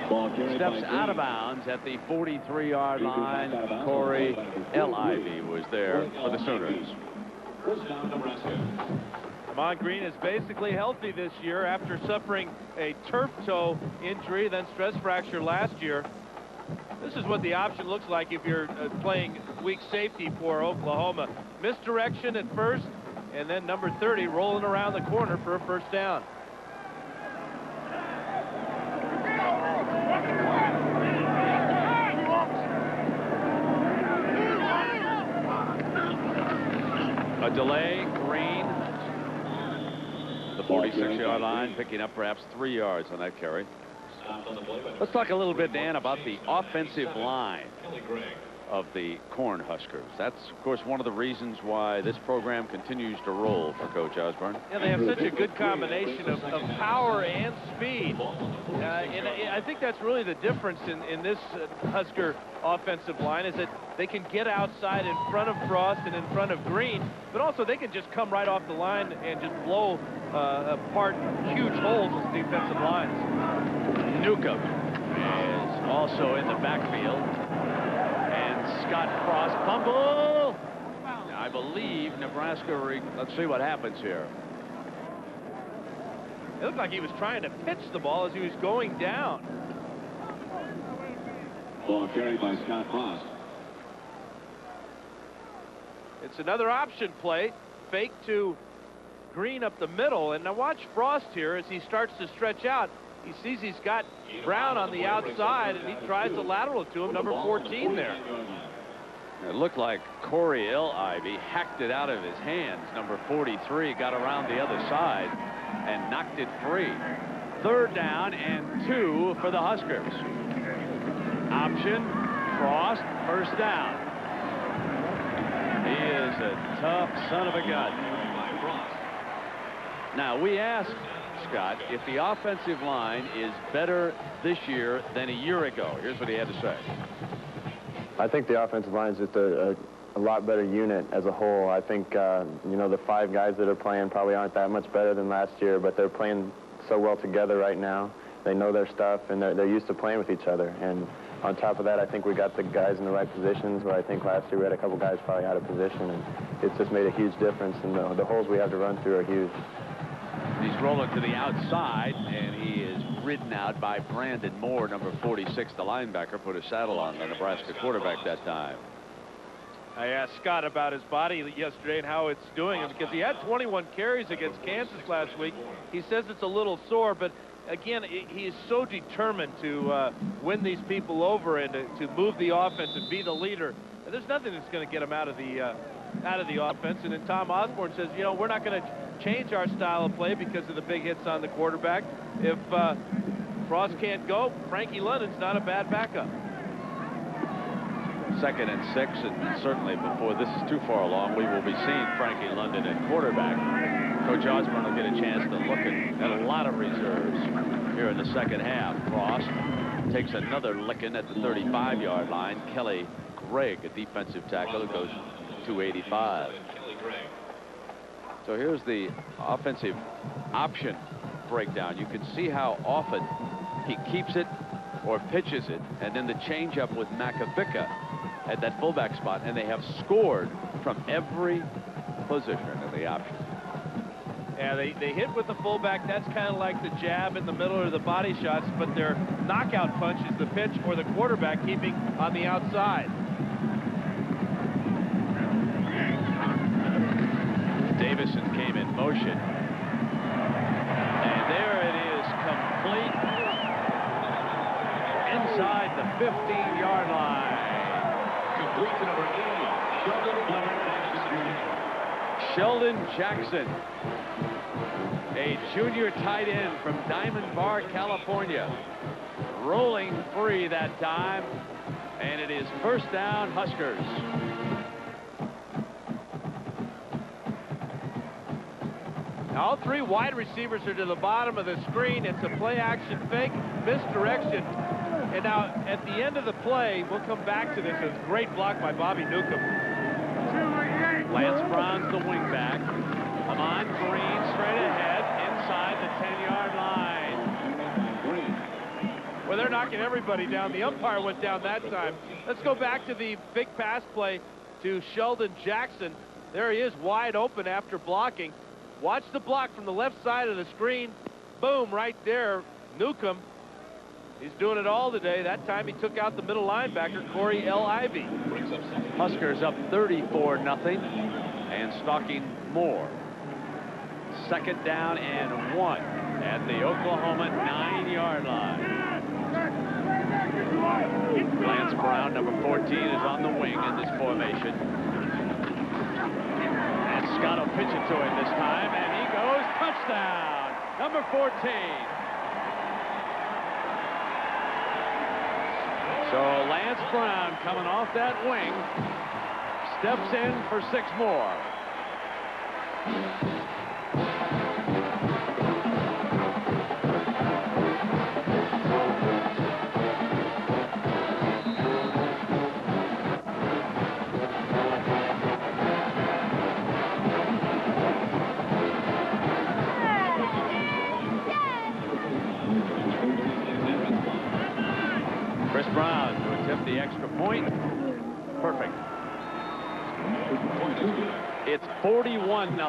Steps out of bounds at the 43-yard line. Corey L.I.V. was there for the Sooners. Ahman Green is basically healthy this year after suffering a turf toe injury, then stress fracture last year. This is what the option looks like if you're playing weak safety for Oklahoma. Misdirection at first, and then number 30 rolling around the corner for a first down. A delay, Green, the 46-yard line, picking up perhaps 3 yards on that carry. Let's talk a little bit, Dan, about the offensive line of the Cornhuskers. That's, of course, one of the reasons why this program continues to roll for Coach Osborne. Yeah, they have such a good combination of power and speed. And I think that's really the difference in this Husker offensive line, is that they can get outside in front of Frost and in front of Green, but also they can just come right off the line and just blow apart huge holes in defensive lines. Newcomb is also in the backfield. Scott Frost fumble. I believe Nebraska. Let's see what happens here. It looked like he was trying to pitch the ball as he was going down. Ball carried by Scott Frost. It's another option play. Fake to Green up the middle. And now watch Frost here as he starts to stretch out. He sees he's got Brown on the outside, and he tries to lateral it to him, number 14 there. It looked like Corey L.I.V. hacked it out of his hands. Number 43 got around the other side and knocked it free. Third down and 2 for the Huskers. Option, Frost, first down. He is a tough son of a gun. Now, we asked Scott if the offensive line is better this year than a year ago. Here's what he had to say. I think the offensive line is just a lot better unit as a whole. I think, you know, the 5 guys that are playing probably aren't that much better than last year, but they're playing so well together right now. They know their stuff, and they're used to playing with each other. And on top of that, I think we got the guys in the right positions, where I think last year we had a couple guys probably out of position, and it's just made a huge difference, and the holes we have to run through are huge. He's rolling to the outside, and he is ridden out by Brandon Moore, number 46, the linebacker, put a saddle on the Nebraska quarterback that time. I asked Scott about his body yesterday and how it's doing, because he had 21 carries against Kansas last week. He says it's a little sore, but again, he is so determined to win these people over and to move the offense and be the leader. And there's nothing that's going to get him out of the offense. And then Tom Osborne says, you know, we're not going to change our style of play because of the big hits on the quarterback. If Frost can't go, Frankie London's not a bad backup. 2nd and 6, and certainly before this is too far along, we will be seeing Frankie London at quarterback. Coach Osborne will get a chance to look at a lot of reserves here in the second half. Frost takes another licking at the 35-yard line. Kelly Gregg, a defensive tackle, who goes 285. So here's the offensive option breakdown. You can see how often he keeps it or pitches it, and then the changeup with Makovicka at that fullback spot, and they have scored from every position of the option. Yeah, they hit with the fullback. That's kind of like the jab in the middle or the body shots, but their knockout punch is the pitch or the quarterback keeping on the outside. Davison came in motion, and there it is, complete inside the 15-yard line. Complete to number 8, Sheldon Jackson, a junior tight end from Diamond Bar, California, rolling free that time, and it is first down, Huskers. All 3 wide receivers are to the bottom of the screen. It's a play-action fake, misdirection. And now, at the end of the play, we'll come back to this. It's a great block by Bobby Newcomb. Lance Brown's the wingback. Ahman Green straight ahead inside the 10-yard line. they're knocking everybody down. The umpire went down that time. Let's go back to the big pass play to Sheldon Jackson. There he is, wide open after blocking. Watch the block from the left side of the screen. Boom, right there. Newcomb. He's doing it all today. That time he took out the middle linebacker, Corey L. Ivy. Huskers up 34-0 and stalking more. 2nd down and 1 at the Oklahoma 9-yard line. Lance Brown, number 14, is on the wing in this formation. And Scott will pitch it to him this time, and he goes touchdown. Number 14. So Lance Brown coming off that wing steps in for 6 more. Chris Brown to attempt the extra point. Perfect. It's 41-0.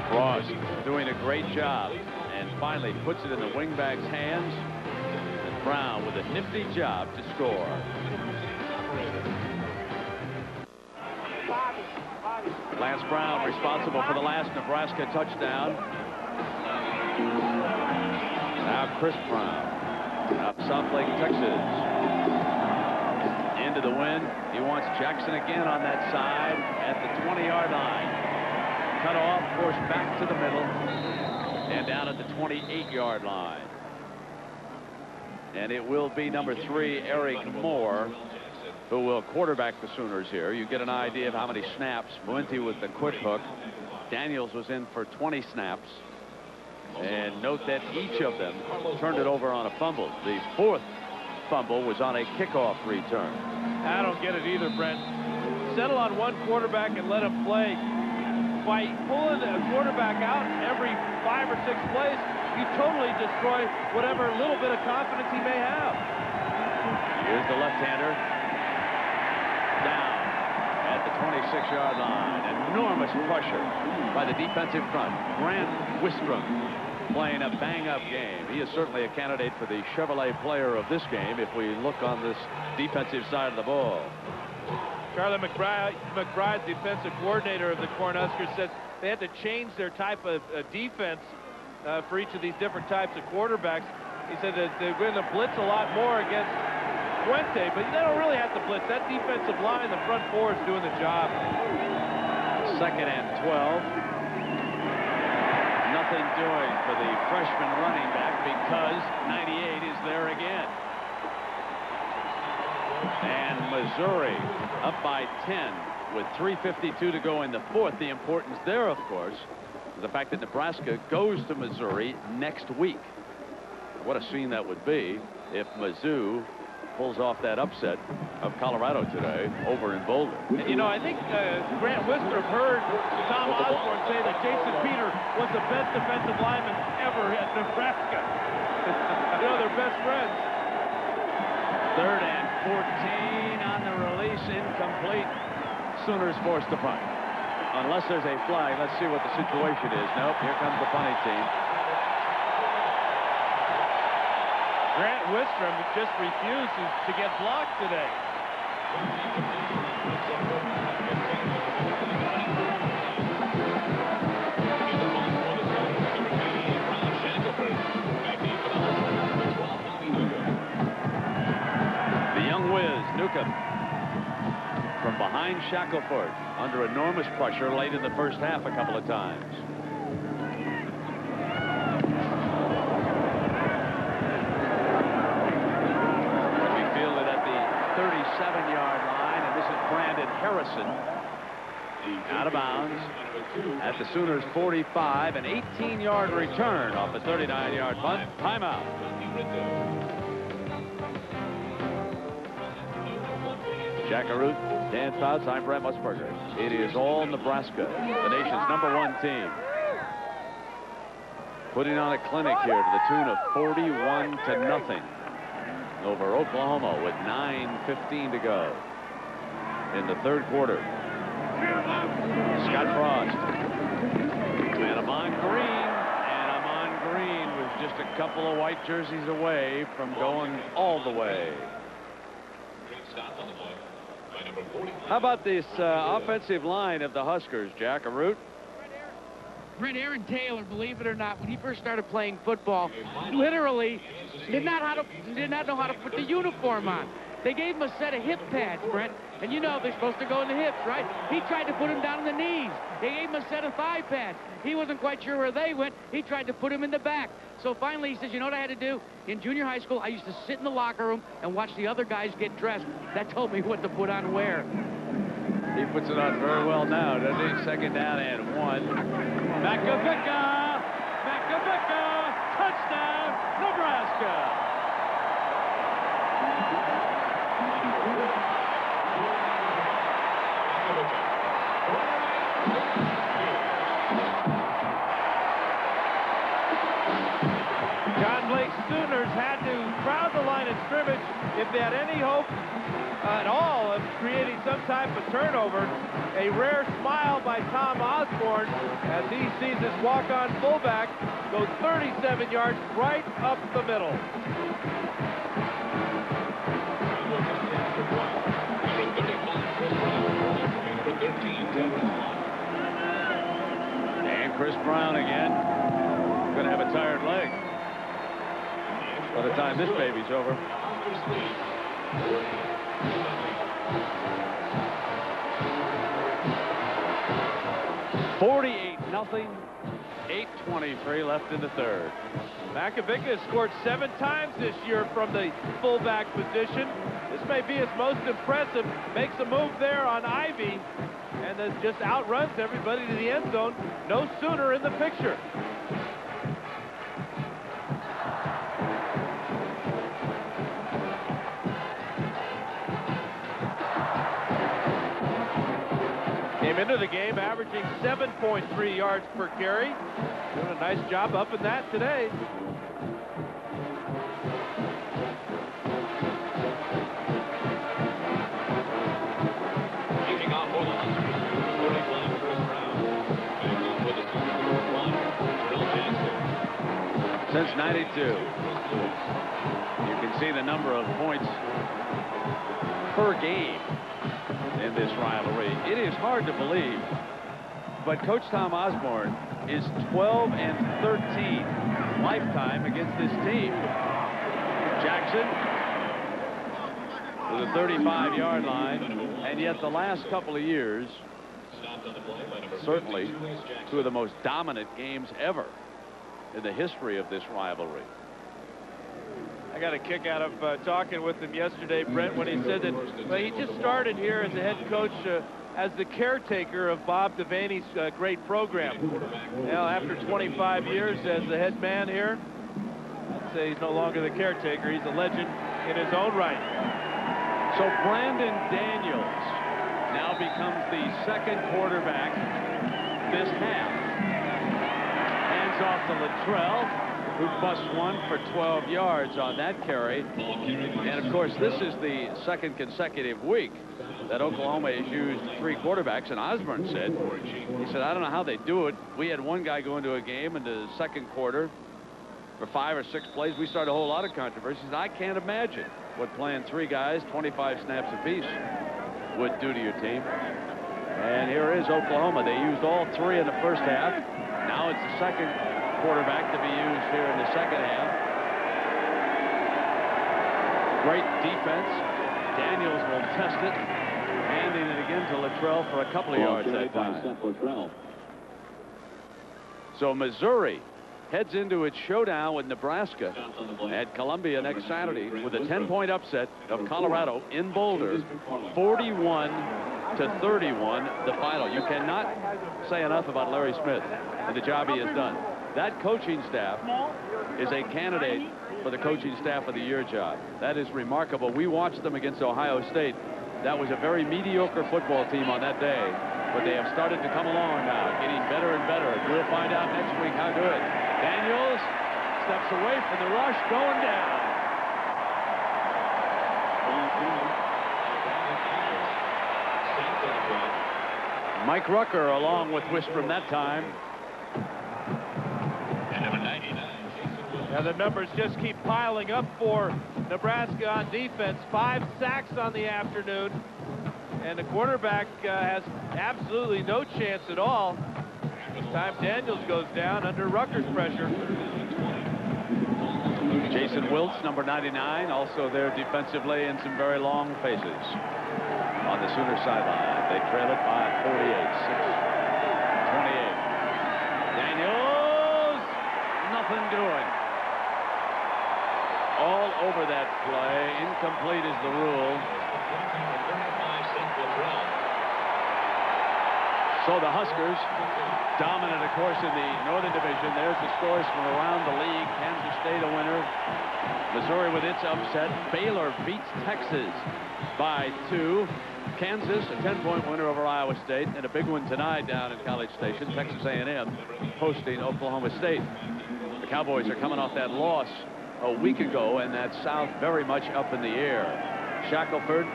Frost doing a great job and finally puts it in the wingback's hands. And Brown with a nifty job to score. Lance Brown responsible for the last Nebraska touchdown. Now Chris Brown up South Lake, Texas. Into the wind. He wants Jackson again on that side at the 20-yard line. Cut off, forced back to the middle, and down at the 28-yard line. And it will be number 3, Eric Moore, who will quarterback the Sooners here. You get an idea of how many snaps. Valenti with the quick hook. Daniels was in for 20 snaps. And note that each of them turned it over on a fumble. The 4th fumble was on a kickoff return. I don't get it either, Brent. Settle on one quarterback and let him play. By pulling a quarterback out every 5 or 6 plays, you totally destroy whatever little bit of confidence he may have. Here's the left-hander. Down at the 26-yard line. Enormous pressure by the defensive front. Grant Wistrom playing a bang-up game. He is certainly a candidate for the Chevrolet player of this game if we look on this defensive side of the ball. Charlie McBride, defensive coordinator of the Cornhuskers, said they had to change their type of defense for each of these different types of quarterbacks. He said that they're going to blitz a lot more against Fuente, but they don't really have to blitz. That defensive line, the front 4 is doing the job. 2nd and 12. Nothing doing for the freshman running back because 98 is there again. And Missouri up by 10 with 3:52 to go in the 4th. The importance there, of course, is the fact that Nebraska goes to Missouri next week. What a scene that would be if Mizzou pulls off that upset of Colorado today over in Boulder. And, you know, I think Grant Wistrom heard Tom Osborne say that Jason Peter was the best defensive lineman ever at Nebraska. You know, they're best friends. 3rd and 14 on the release, incomplete. Sooners forced to punt. Unless there's a flag, let's see what the situation is. Nope, here comes the punting team. Grant Wistrom just refuses to get blocked today. The young whiz, Newcomb, from behind Shackelford, under enormous pressure late in the first half a couple of times. Harrison out of bounds at the Sooners 45, an 18-yard return off a 39-yard punt. Timeout. Jackaroot Dan Fouts, I'm Brent Musburger. It is all Nebraska, the nation's #1 team, putting on a clinic here to the tune of 41-0 over Oklahoma with 9:15 to go in the third quarter. Scott Frost and Amon Green was just a couple of white jerseys away from going all the way. How about this offensive line of the Huskers, Jack? A root? Brent, Aaron Taylor, believe it or not, when he first started playing football, literally did not know how to put the uniform on. They gave him a set of hip pads, Brent, and you know they're supposed to go in the hips, right? He tried to put them down in the knees. They gave him a set of thigh pads. He wasn't quite sure where they went. He tried to put them in the back. So finally he says, you know what I had to do? In junior high school, I used to sit in the locker room and watch the other guys get dressed. That told me what to put on where. He puts it on very well now, doesn't he? Second down and 1. Makovicka! Touchdown, Nebraska! John Blake's Sooners had to crowd the line of scrimmage if they had any hope at all of creating some type of turnover. A rare smile by Tom Osborne as he sees his walk-on fullback go 37 yards right up the middle. And Chris Brown again. Going to have a tired leg by the time this baby's over. $48-0. 8:23 left in the third. Makovicka has scored 7 times this year from the fullback position. This may be his most impressive. Makes a move there on Ivy and then just outruns everybody to the end zone. No Sooner in the picture. Came into the game averaging 7.3 yards per carry. Doing a nice job up in that today. Kicking off for the Huskers, 45 Chris Brown. Back on with the line, Since 92, you can see the number of points per game in this rivalry. It is hard to believe, but Coach Tom Osborne is 12-13 lifetime against this team. Jackson to the 35-yard line, and yet the last couple of years, certainly two of the most dominant games ever in the history of this rivalry. I got a kick out of talking with him yesterday, Brent, when he said that he just started here as a head coach as the caretaker of Bob Devaney's great program. Now, after 25 years as the head man here, I'd say he's no longer the caretaker. He's a legend in his own right. So Brandon Daniels now becomes the second quarterback this half. Hands off to Luttrell, who busts one for 12 yards on that carry. And of course, this is the second consecutive week that Oklahoma has used 3 quarterbacks. And Osborne said, he said, I don't know how they do it. We had one guy go into a game in the second quarter for 5 or 6 plays. We started a whole lot of controversies. I can't imagine what playing 3 guys, 25 snaps apiece, would do to your team. And here is Oklahoma. They used all 3 in the first half. Now it's the second quarterback to be used here in the second half. Great defense. Daniels will test it, handing it again to Luttrell for a couple of yards that time. So Missouri heads into its showdown with Nebraska at Columbia next Saturday with a 10-point upset of Colorado in Boulder, 41-31 the final. You cannot say enough about Larry Smith and the job he has done. That coaching staff is a candidate for the coaching staff of the year job. That is remarkable. We watched them against Ohio State That was a very mediocre football team on that day, but they have started to come along now, getting better and better. We'll find out next week how good. Daniels steps away from the rush, going down. Mike Rucker along with Wistrom that time. And number 99. Now the numbers just keep piling up for Nebraska on defense. 5 sacks on the afternoon. And the quarterback has absolutely no chance at all. This time Daniels goes down under Rucker's pressure. Jason Wiltz, number 99, also there defensively in some very long faces on the Sooner sideline. They trail it by 48, 6-28. Daniels, nothing doing. All over that play. Incomplete is the rule. So the Huskers, dominant, of course, in the Northern Division. There's the scores from around the league. Kansas State a winner. Missouri with its upset. Baylor beats Texas by 2. Kansas, a 10-point winner over Iowa State, and a big one tonight down in College Station. Texas A&M hosting Oklahoma State. The Cowboys are coming off that loss a week ago, and that South very much up in the air. Shackelford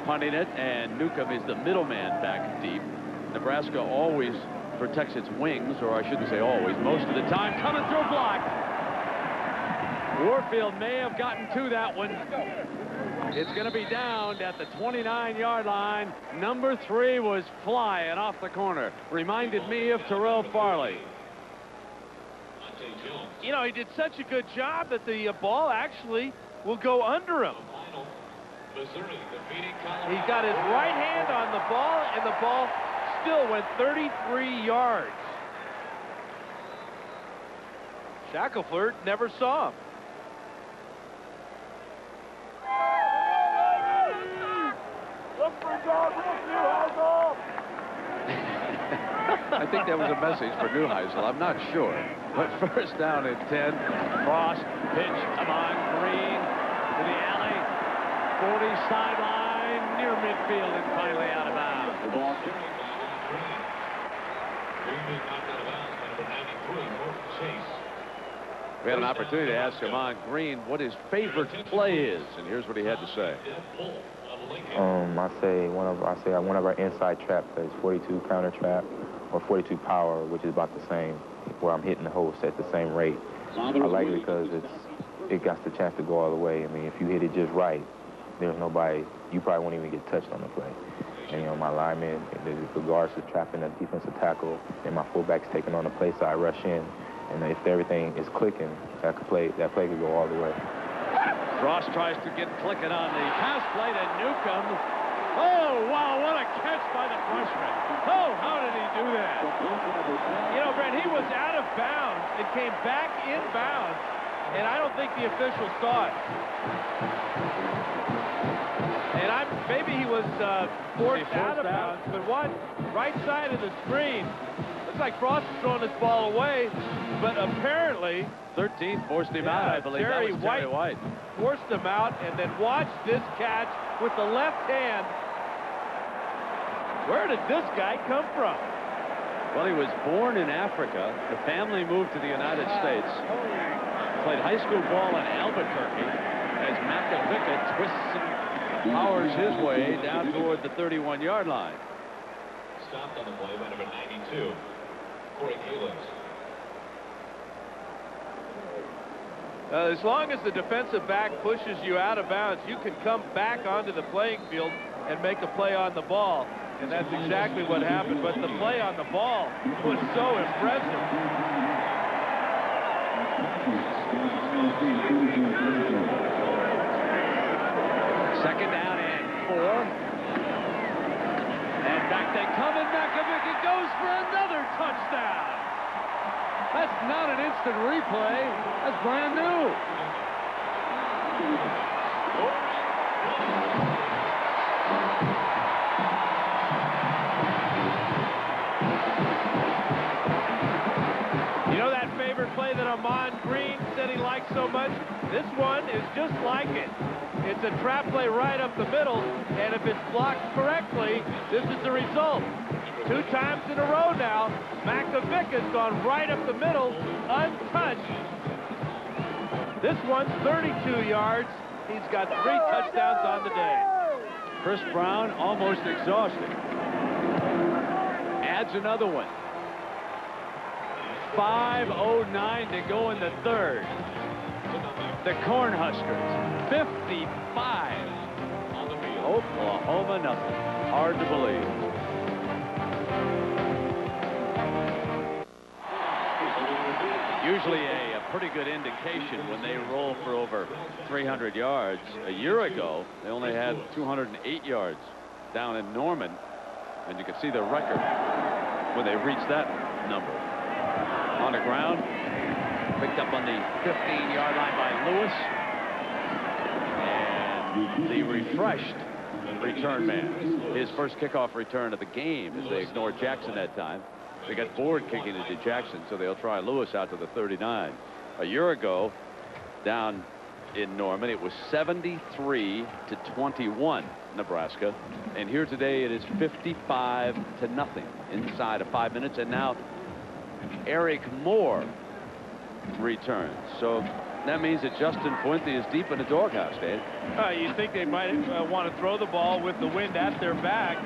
punting it, and Newcomb is the middleman back deep. Nebraska always protects its wings, or I shouldn't say always, most of the time. Coming through a block. Warfield may have gotten to that one. It's going to be down at the 29-yard line. Number 3 was flying off the corner. Reminded me of Terrell Farley. You know, he did such a good job that the ball actually will go under him. He got his right hand on the ball, and the ball still went 33 yards. Shackelford never saw him. I think that was a message for Neuheisel. I'm not sure. But first down and 10. Cross, pitch, come on, Green to the alley. 40 sideline, near midfield, and finally out of bounds. The ball carried by Green. Green being knocked out of bounds by number 93, Morton Chase. We had an opportunity to ask Ahman Green what his favorite play is, and here's what he had to say. I say one of our inside trap plays, 42 counter trap or 42 power, which is about the same, where I'm hitting the host at the same rate. I like it because it got the chance to go all the way. I mean, if you hit it just right, there's nobody, you probably won't even get touched on the play. And, you know, my lineman, the guards is trapping the defensive tackle, and my fullback's taking on the play side, rush in. And if everything is clicking, that play could go all the way. Ross tries to get clicking on the pass play to Newcomb. Oh, wow, what a catch by the freshman. Oh, how did he do that? You know, Brent, he was out of bounds and came back in bounds, and I don't think the officials saw it. And maybe he was forced out of bounds, but one right side of the screen. Looks like Frost is throwing this ball away, but apparently 13th forced him out, I believe. Terry That was Terry White. Forced him out, and then watch this catch with the left hand. Where did this guy come from? Well, he was born in Africa. The family moved to the United States. Played high school ball in Albuquerque as Makovica twists and powers his way down toward the 31-yard line. Stopped on the play by number 92, Corey Kalins. As long as the defensive back pushes you out of bounds, you can come back onto the playing field and make a play on the ball. And that's exactly what happened. But the play on the ball was so impressive. Second down and 4. And back they come, and Makovica goes for another touchdown. That's not an instant replay. That's brand new. You know that favorite play that Ahman Green that he likes so much. This one is just like it. It's a trap play right up the middle, and if it's blocked correctly, this is the result. 2 times in a row now, Makovic has gone right up the middle, untouched. This one's 32 yards. He's got 3 touchdowns on the day. Chris Brown almost exhausted. Adds another one. 5:09 to go in the third. The Cornhuskers, 55. Oklahoma nothing. Hard to believe. Usually a pretty good indication when they roll for over 300 yards. A year ago, they only had 208 yards down in Norman. And you can see the record when they reached that number. On the ground, picked up on the 15-yard line by Lewis. And the refreshed return man. His first kickoff return of the game as they ignored Jackson that time. They got bored kicking it to Jackson, so they'll try Lewis out to the 39. A year ago, down in Norman, it was 73-21, Nebraska. And here today, it is 55-0 inside of 5 minutes. And now Eric Moore returns. So that means that Justin Fuente is deep in the doghouse, Dan. You think they might want to throw the ball with the wind at their back.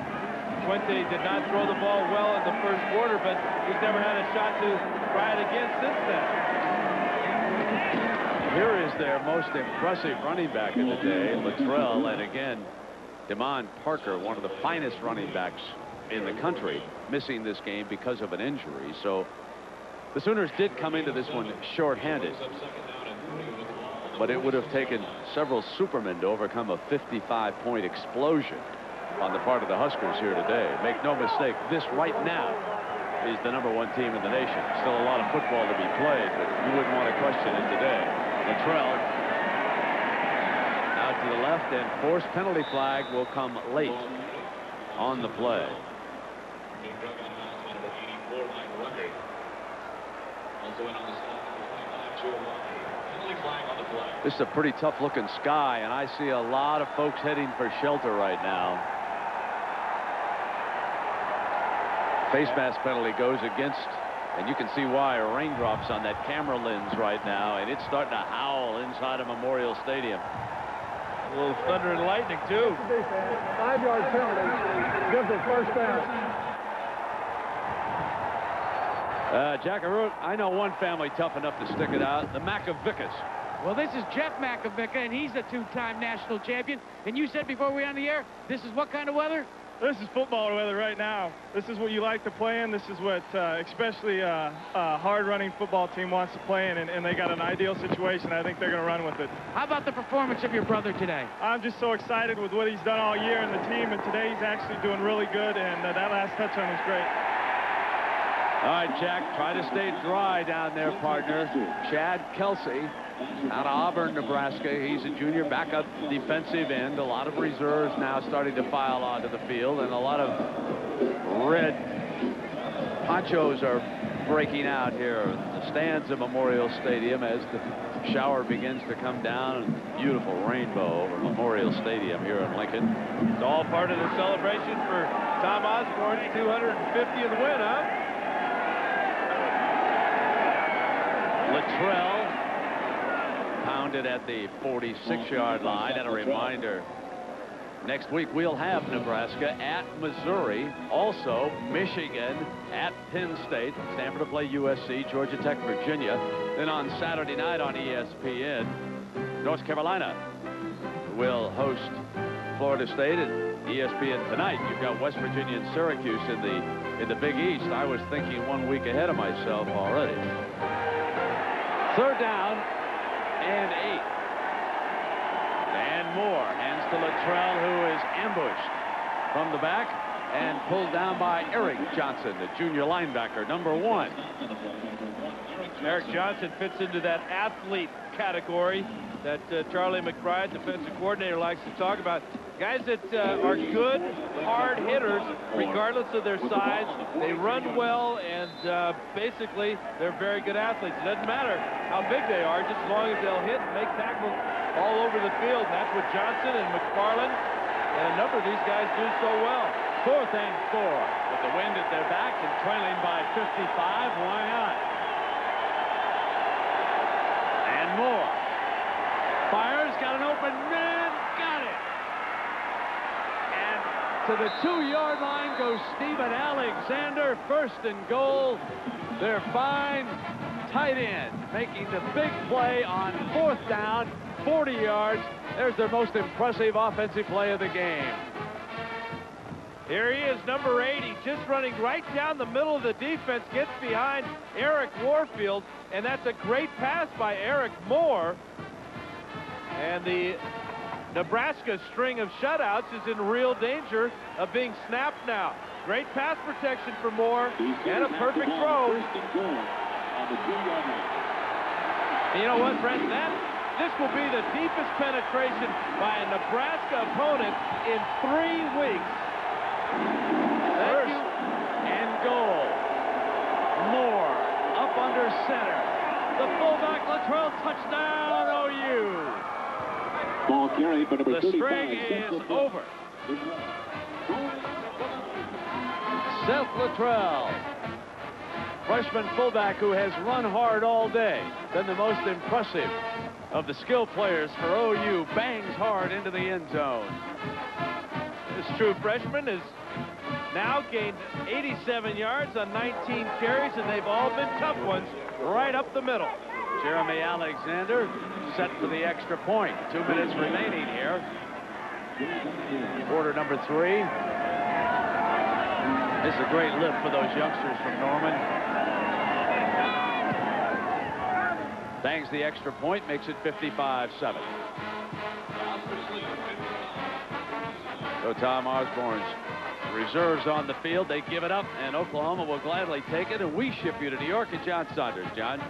Fuente did not throw the ball well in the first quarter, but he's never had a shot to try it again since then. Here is their most impressive running back of the day, Luttrell, and again, Demond Parker, one of the finest running backs in the country, missing this game because of an injury. So the Sooners did come into this one shorthanded, but it would have taken several Supermen to overcome a 55-point explosion on the part of the Huskers here today. Make no mistake, this right now is the #1 team in the nation. Still a lot of football to be played, but you wouldn't want to question it today. Luttrell out to the left, and forced penalty flag will come late on the play. This is a pretty tough looking sky, and I see a lot of folks heading for shelter right now. Face mask penalty goes against, and you can see why, raindrops on that camera lens right now, and it's starting to howl inside of Memorial Stadium. A little thunder and lightning, too. 5-yard penalty. Gives it first down. Jack, I know one family tough enough to stick it out, the Makovickas. Well, this is Jeff Makovic, and he's a 2-time national champion. And you said before we were on the air, this is what kind of weather? This is football weather right now. This is what you like to play in. This is what especially a hard-running football team wants to play in, and they got an ideal situation. I think they're going to run with it. How about the performance of your brother today? I'm just so excited with what he's done all year in the team, and today he's actually doing really good, and that last touchdown was great. All right, Jack, try to stay dry down there, partner. Chad Kelsey out of Auburn, Nebraska. He's a junior backup defensive end. A lot of reserves now starting to file onto the field, and a lot of red ponchos are breaking out here in the stands of Memorial Stadium as the shower begins to come down. And beautiful rainbow over Memorial Stadium here in Lincoln. It's all part of the celebration for Tom Osborne, 250th win, huh? Luttrell pounded at the 46-yard line. And a reminder, next week we'll have Nebraska at Missouri, also Michigan at Penn State, Stanford to play USC, Georgia Tech, Virginia. Then on Saturday night on ESPN, North Carolina will host Florida State, and ESPN tonight you've got West Virginia and Syracuse in the Big East. I was thinking 1 week ahead of myself already. Third down and 8. And Moore hands to Luttrell, who is ambushed from the back and pulled down by Eric Johnson, the junior linebacker, #1. Eric Johnson fits into that athlete category that Charlie McBride, defensive coordinator, likes to talk about. Guys that are good, hard hitters, regardless of their size. They run well, and basically, they're very good athletes. It doesn't matter how big they are, just as long as they'll hit and make tackles all over the field. And that's what Johnson and McFarland and a number of these guys do so well. 4th and 4. With the wind at their back and trailing by 55, why not? And Moore fires, got an open man, got it. And to the 2-yard line goes Steven Alexander, 1st and goal. Their fine tight end making the big play on 4th down, 40 yards. There's their most impressive offensive play of the game. Here he is, number 80, just running right down the middle of the defense, gets behind Eric Warfield, and that's a great pass by Eric Moore. And the Nebraska string of shutouts is in real danger of being snapped now. Great pass protection for Moore, and a perfect throw. And you know what, Brent? This will be the deepest penetration by a Nebraska opponent in 3 weeks. Thank you. And goal. Moore up under center. The fullback Latrell, touchdown OU. Ball carried by number 35. The string is over. Seth Latrell, freshman fullback who has run hard all day, been the most impressive of the skill players for OU, bangs hard into the end zone. This true freshman has now gained 87 yards on 19 carries, and they've all been tough ones right up the middle. Jeremy Alexander set for the extra point. 2 minutes remaining here. Quarter number 3. This is a great lift for those youngsters from Norman. Bangs the extra point, makes it 55-7. So Tom Osborne's reserves on the field. They give it up, and Oklahoma will gladly take it, and we ship you to New York and John Saunders. John?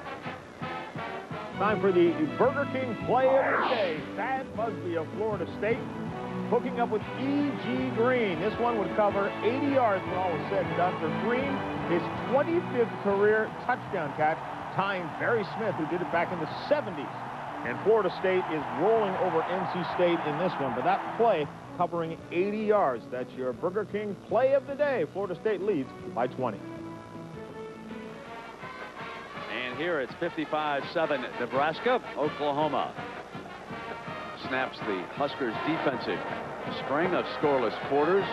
Time for the Burger King play of the day. Thad Busby of Florida State hooking up with E.G. Green. This one would cover 80 yards when all was said and done for Green. His 25th career touchdown catch, tying Barry Smith, who did it back in the 70s. And Florida State is rolling over NC State in this one. But that play covering 80 yards. That's your Burger King play of the day. Florida State leads by 20. And here it's 55-7 Nebraska. Oklahoma snaps the Huskers' defensive string of scoreless quarters.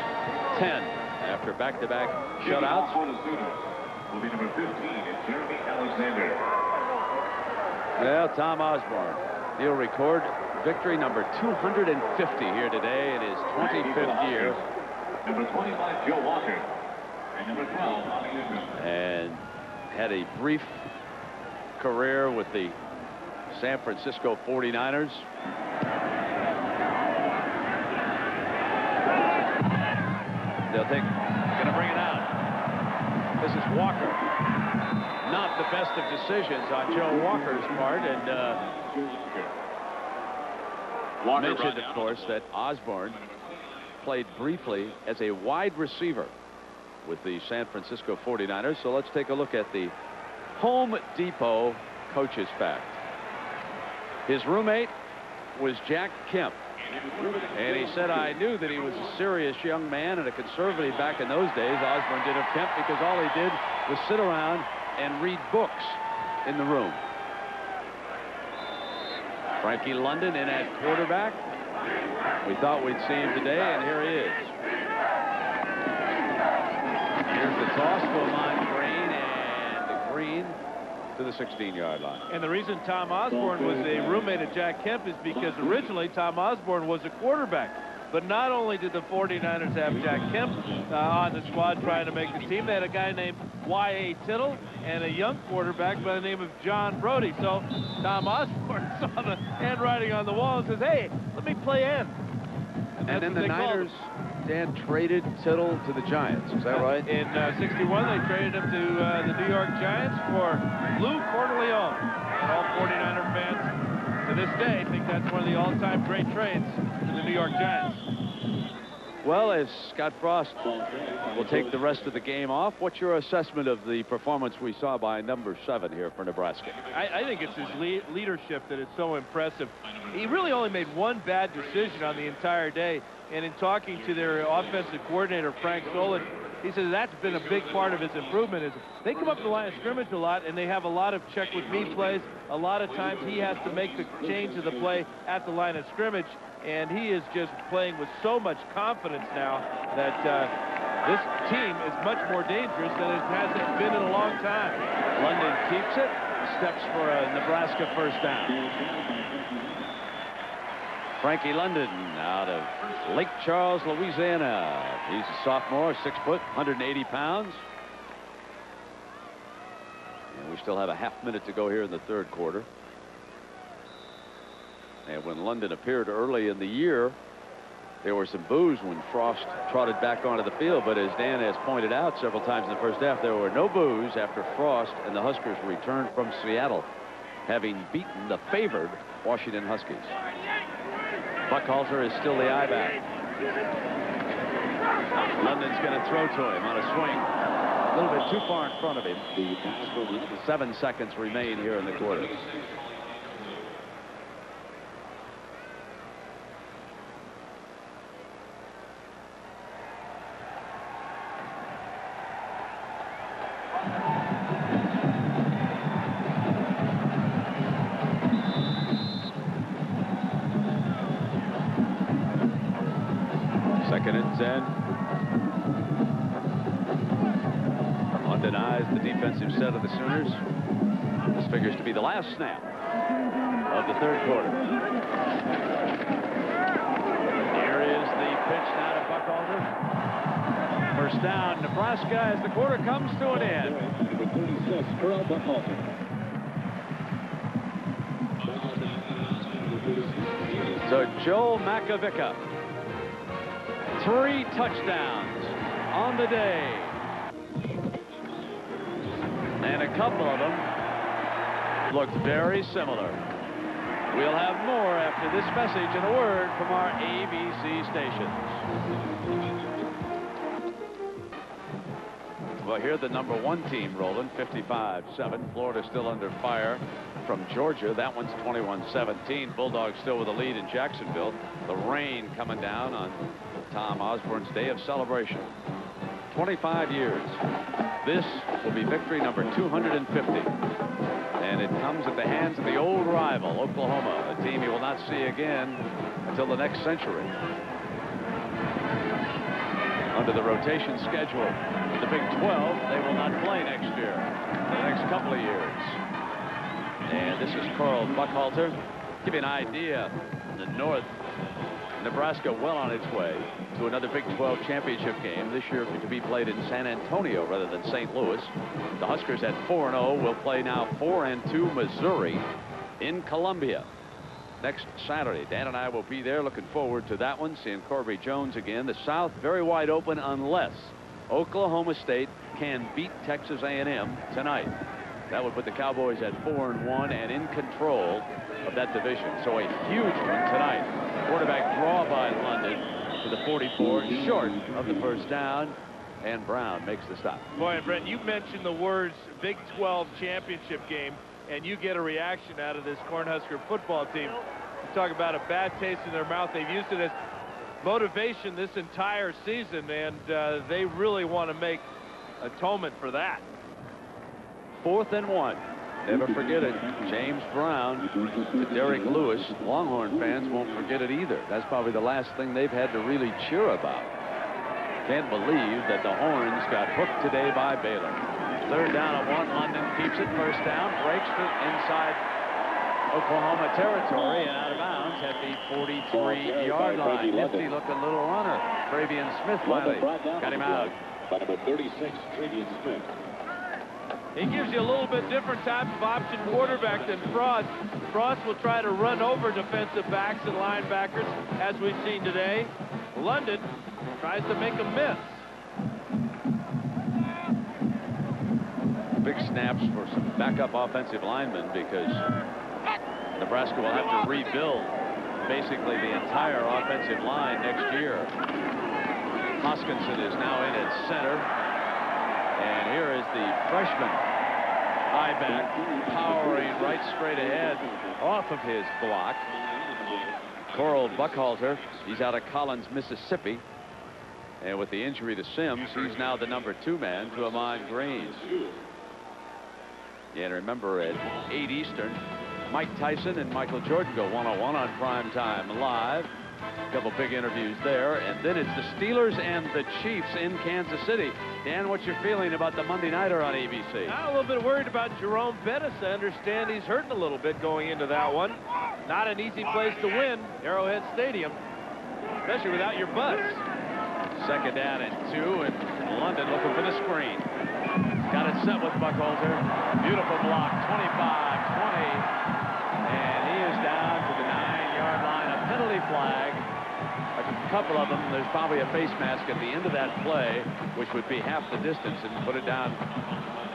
10 after back-to-back shutouts. Will be number 15, Jeremy Alexander. Well, Tom Osborne, he'll record victory number 250 here today in his 25th year. Number 25, Joe Walker. And number 12, Bobby Newsom. And had a brief career with the San Francisco 49ers. They'll think, gonna bring it out. This is Walker. Not the best of decisions on Joe Walker's part, and mentioned, of course, that Osborne played briefly as a wide receiver with the San Francisco 49ers. So let's take a look at the Home Depot coaches fact. His roommate was Jack Kemp, and he said, I knew that he was a serious young man and a conservative back in those days. Osborne did of Kemp because all he did was sit around and read books in the room. Frankie London in at quarterback. We thought we'd see him today, and here he is. Here's the toss to Ahman Green, and Green to the 16-yard line. And the reason Tom Osborne was a roommate of Jack Kemp is because originally Tom Osborne was a quarterback. But not only did the 49ers have Jack Kemp on the squad trying to make the team, they had a guy named Y.A. Tittle and a young quarterback by the name of John Brody. So Tom Osborne saw the handwriting on the wall and says, hey, let me play in. And then the Niners, Dan, traded Tittle to the Giants. Is that right? In 61, they traded him to the New York Giants for Lou Cornelione. And all 49er fans to this day think that's one of the all-time great trades for the New York Giants. Well, as Scott Frost will take the rest of the game off, what's your assessment of the performance we saw by number 7 here for Nebraska? I think it's his leadership that is so impressive. He really only made one bad decision on the entire day, and in talking to their offensive coordinator, Frank Solich, he says that's been a big part of his improvement. Is they come up to the line of scrimmage a lot, and they have a lot of check-with-me plays. A lot of times he has to make the change of the play at the line of scrimmage, and he is just playing with so much confidence now that this team is much more dangerous than it has been in a long time. London keeps it, steps for a Nebraska first down. Frankie London out of Lake Charles, Louisiana. He's a sophomore, 6 foot, 180 pounds. And we still have a half minute to go here in the third quarter. And when London appeared early in the year, there were some boos when Frost trotted back onto the field. But as Dan has pointed out several times in the first half, there were no boos after Frost and the Huskers returned from Seattle, having beaten the favored Washington Huskies. Buckhalter is still the I-back. London's going to throw to him on a swing. A little bit too far in front of him. 7 seconds remain here in the quarter. Second and 10. London eyes the defensive set of the Sooners. This figures to be the last snap of the third quarter. Here is the pitch now to Buckhalter. First down, Nebraska, as the quarter comes to an end. So Joel Makovica, 3 touchdowns on the day. And a couple of them looked very similar. We'll have more after this message and a word from our ABC stations. Well, here the number 1 team rolling, 55-7. Florida still under fire from Georgia. That one's 21-17. Bulldogs still with a lead in Jacksonville. The rain coming down on Tom Osborne's day of celebration. 25 years. This will be victory number 250. And it comes at the hands of the old rival, Oklahoma, a team he will not see again until the next century. Under the rotation schedule, the Big 12, they will not play next year, for the next couple of years. And this is Carl Buckhalter. Give you an idea, the North, Nebraska well on its way to another Big 12 championship game this year to be played in San Antonio rather than St. Louis. The Huskers at 4-0 will play now 4-2 Missouri in Columbia next Saturday. Dan and I will be there, looking forward to that one, seeing Corby Jones again. The South very wide open unless Oklahoma State can beat Texas A&M tonight. That would put the Cowboys at 4-1 and in control of that division. So a huge one tonight. Quarterback draw by London to the 44, short of the first down, and Brown makes the stop. Boy, and Brent, you mentioned the words Big 12 championship game, and you get a reaction out of this Cornhusker football team. You talk about a bad taste in their mouth. They've used it as motivation this entire season, and they really want to make atonement for that. 4th and 1. Never forget it. James Brown to Derek Lewis. Longhorn fans won't forget it either. That's probably the last thing they've had to really cheer about. Can't believe that the Horns got hooked today by Baylor. 3rd down and 1. London keeps it. First down. Breaks it inside Oklahoma territory and out of bounds at the 43-yard line. Nifty looking little runner. Travian Smith finally got him out. By number 36, Travian Smith. He gives you a little bit different type of option quarterback than Frost. Frost will try to run over defensive backs and linebackers, as we've seen today. London tries to make a miss. Big snaps for some backup offensive linemen because Nebraska will have to rebuild basically the entire offensive line next year. Hoskinson is now in at center. And here is the freshman high back powering right straight ahead off of his block. Coral Buckhalter, he's out of Collins, Mississippi. And with the injury to Sims, he's now the number 2 man to Amon Green. Yeah, and remember at 8 Eastern, Mike Tyson and Michael Jordan go one-on-one on Prime Time Live. A couple big interviews there. And then it's the Steelers and the Chiefs in Kansas City. Dan, what's your feeling about the Monday Nighter on ABC? I'm a little bit worried about Jerome Bettis. I understand he's hurting a little bit going into that one. Not an easy place to win, Arrowhead Stadium, especially without your buzz. Second down and 2, and London looking for the screen. Got it set with Buckhalter. Beautiful block, 25-20. And he is down to the 9-yard line. A penalty flag. A couple of them. There's probably a face mask at the end of that play, which would be half the distance, and put it down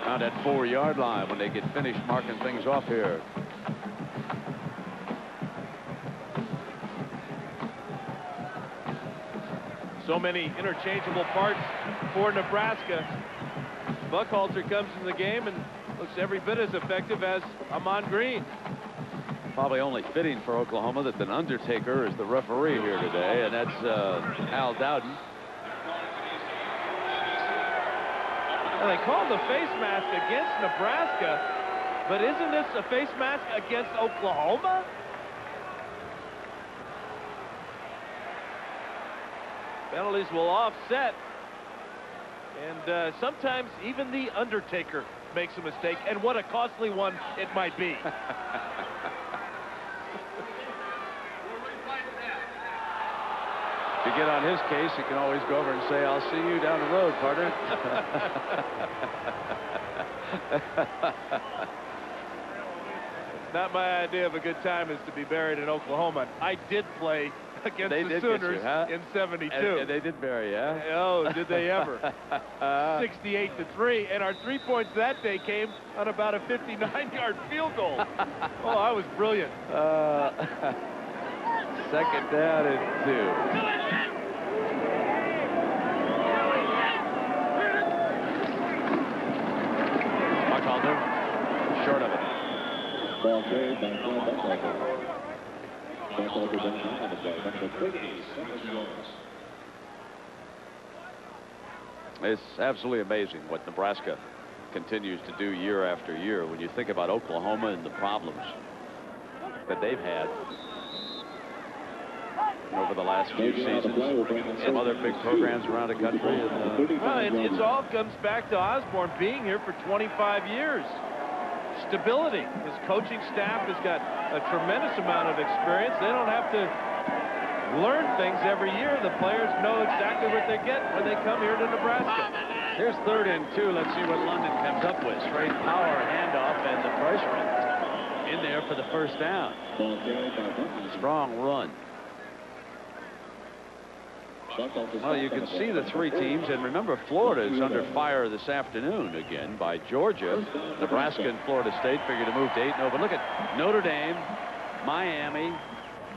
around that 4-yard line when they get finished marking things off here. So many interchangeable parts for Nebraska. Buckhalter comes in the game and looks every bit as effective as Amon Green. Probably only fitting for Oklahoma that the Undertaker is the referee here today, and that's Al Dowden. And they called the face mask against Nebraska, but isn't this a face mask against Oklahoma? Penalties will offset, and sometimes even the Undertaker makes a mistake, and what a costly one it might be. To get on his case, you can always go over and say, "I'll see you down the road, partner." Not my idea of a good time is to be buried in Oklahoma. I did play against the Sooners in '72. And they did bury, yeah? Oh, did they ever? 68-3, and our 3 points that day came on about a 59-yard field goal. Oh, I was brilliant. Second down and 2. Buckhalter, short of it. Ball carried by Buckhalter. Buckhalter doesn't have the play. Buckhalter 37 yards. It's absolutely amazing what Nebraska continues to do year after year. When you think about Oklahoma and the problems that they've had over the last few seasons, some other big programs around the country. And, well, it all comes back to Osborne being here for 25 years. Stability. His coaching staff has got a tremendous amount of experience. They don't have to learn things every year. The players know exactly what they get when they come here to Nebraska. Here's 3rd and 2. Let's see what London comes up with. Straight power handoff, and the freshman in there for the first down. Strong run. Well, you can see the 3 teams, and remember, Florida is under fire this afternoon again by Georgia. Nebraska and Florida State figure to move to 8-0, but look at Notre Dame, Miami,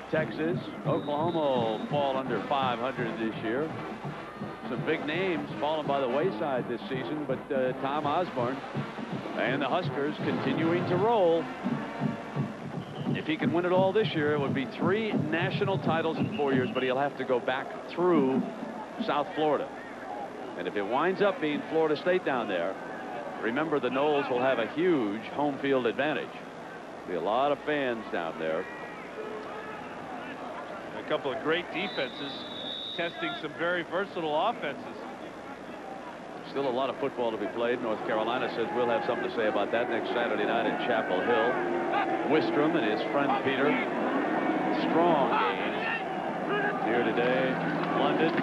Texas. Oklahoma will fall under 500 this year. Some big names falling by the wayside this season, but Tom Osborne and the Huskers continuing to roll. If he can win it all this year, it would be 3 national titles in 4 years, but he'll have to go back through South Florida. And if it winds up being Florida State down there, remember the Noles will have a huge home field advantage. Be a lot of fans down there. A couple of great defenses testing some very versatile offenses. Still a lot of football to be played. North Carolina says we'll have something to say about that next Saturday night in Chapel Hill. Wistrom and his friend Peter. Strong game here today. London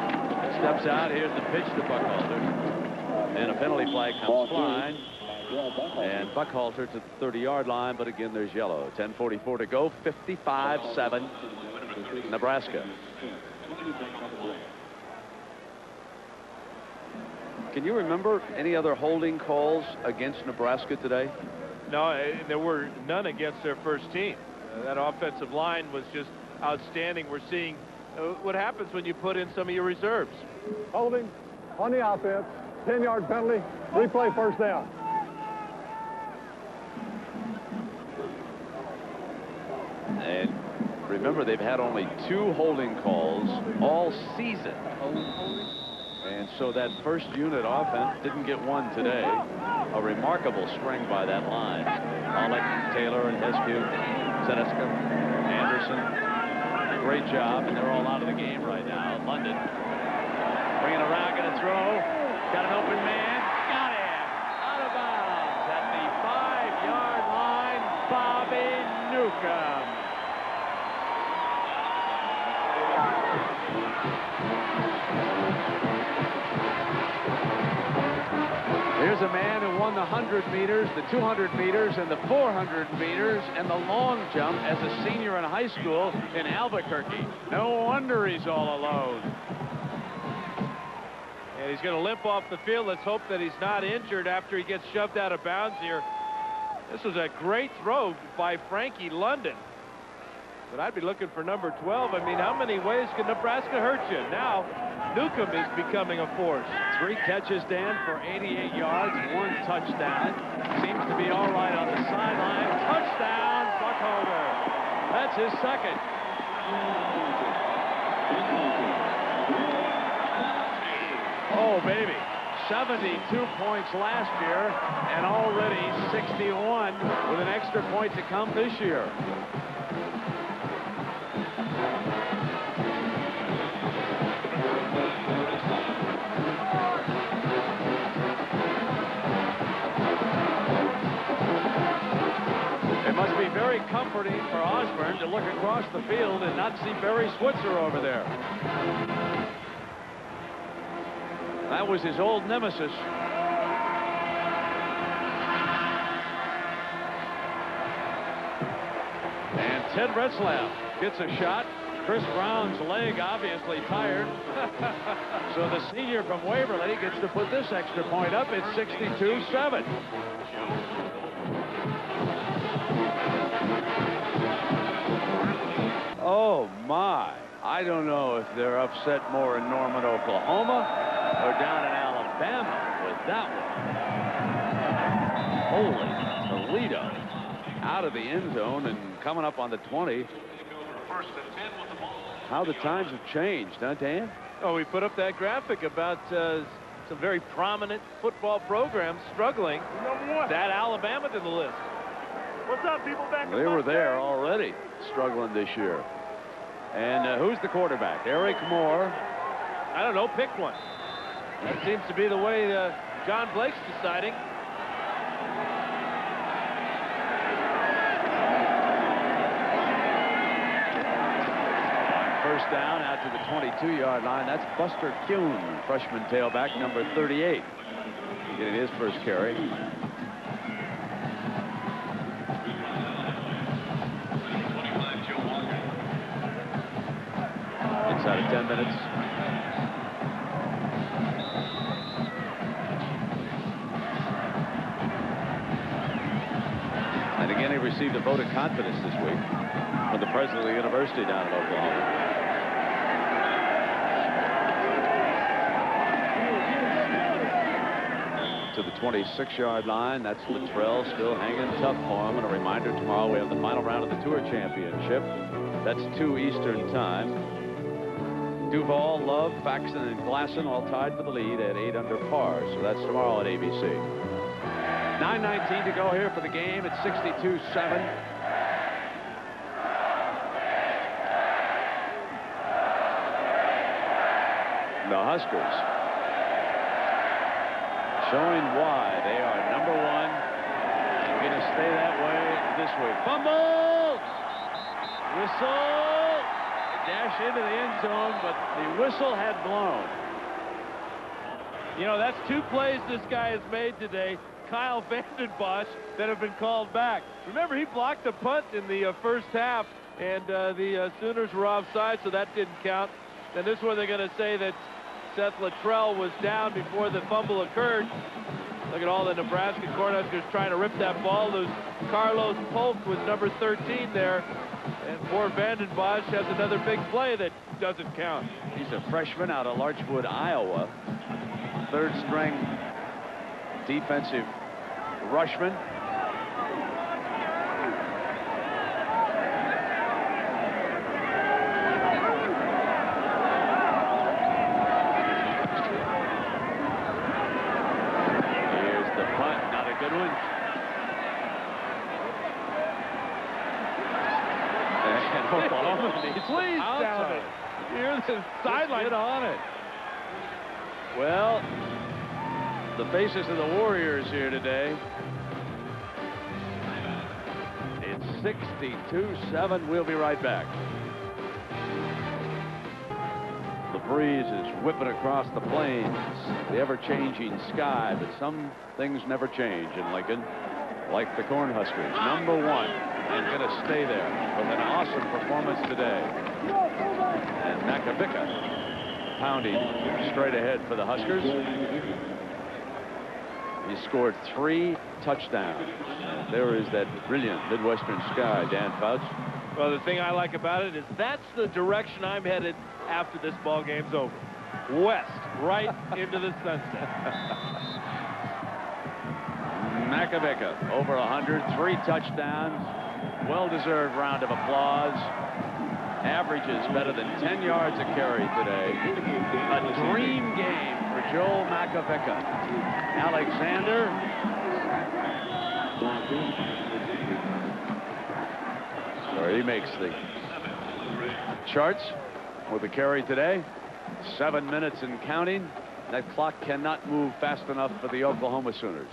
steps out. Here's the pitch to Buckhalter. And a penalty flag comes flying. And Buckhalter to the 30-yard line, but again, there's yellow. 10:44 to go. 55-7. Nebraska. Can you remember any other holding calls against Nebraska today? No, there were none against their first team. That offensive line was just outstanding. We're seeing what happens when you put in some of your reserves. Holding on the offense. 10-yard penalty. Replay first down. And remember, they've had only 2 holding calls all season. And so that first unit offense didn't get one today. A remarkable string by that line. Pollock, Taylor, and Heskew, Zeneska, Anderson. Great job, and they're all out of the game right now. London bringing around, going to throw. Got an open man. Got him. Out of bounds at the 5-yard line. Bobby Newcomb. Here's a man who won the 100 meters, the 200 meters, and the 400 meters, and the long jump as a senior in high school in Albuquerque. No wonder he's all alone. And he's going to limp off the field. Let's hope that he's not injured after he gets shoved out of bounds here. This was a great throw by Frankie London. But I'd be looking for number 12. I mean, how many ways can Nebraska hurt you? Now, Newcomb is becoming a force. 3 catches, Dan, for 88 yards, 1 touchdown. Seems to be all right on the sideline. Touchdown, Buckholder. That's his second. Oh, baby. 72 points last year and already 61 with an extra point to come this year. It must be very comforting for Osborne to look across the field and not see Barry Switzer over there. That was his old nemesis. And Ted Retzlaff gets a shot. Chris Brown's leg obviously tired. So the senior from Waverly gets to put this extra point up. It's 62-7. Oh, my. I don't know if they're upset more in Norman, Oklahoma or down in Alabama with that one. Holy Toledo. Out of the end zone and coming up on the 20. How the times have changed, huh, Dan? Oh, we put up that graphic about some very prominent football programs struggling. To add Alabama to the list. What's up, people back? They were there already, struggling this year. And who's the quarterback? Eric Moore. I don't know. Pick one. That seems to be the way John Blake's deciding. First down out to the 22-yard line. That's Buster Kuhn, freshman tailback, number 38. Getting his first carry. Inside of 10 minutes. And again, he received a vote of confidence this week from the president of the university down in Oklahoma. To the 26-yard line. That's Luttrell still hanging tough for him. And a reminder, tomorrow we have the final round of the Tour Championship. That's 2 Eastern time. Duval, Love, Faxon, and Glasson all tied for the lead at 8 under par. So that's tomorrow at ABC. 9:19 to go here for the game. It's 62-7. The Huskers showing why they are number 1 and going to stay that way this week. Fumble! Whistle! Dash into the end zone, but the whistle had blown. You know, that's 2 plays this guy has made today, Kyle Vanden Bosch, that have been called back. Remember, he blocked a punt in the first half, and the Sooners were offside, so that didn't count. And this one they're going to say that Seth Luttrell was down before the fumble occurred. Look at all the Nebraska Cornhuskers trying to rip that ball loose. Carlos Polk was number 13 there. And poor Vanden Bosch has another big play that doesn't count. He's a freshman out of Larchwood, Iowa. Third string defensive rushman. Here's the punt, not a good one. And Oklahoma needs Please down it. Here's the sideline. Get on it. Well, the faces of the Warriors here today. It's 62-7. We'll be right back. The breeze is whipping across the plains, the ever-changing sky, but some things never change in Lincoln, like the Cornhuskers, number 1, and going to stay there with an awesome performance today. And Macavicka pounding straight ahead for the Huskers. He scored 3 touchdowns. There is that brilliant Midwestern sky, Dan Fouts. Well, the thing I like about it is that's the direction I'm headed after this ball game's over. West, right into the sunset. Macavicka over 100, 3 touchdowns. Well-deserved round of applause. Averages better than 10 yards a carry today. A dream game for Joel Macavicka. Alexander. So he makes the charts with the carry today. 7 minutes and counting. That clock cannot move fast enough for the Oklahoma Sooners.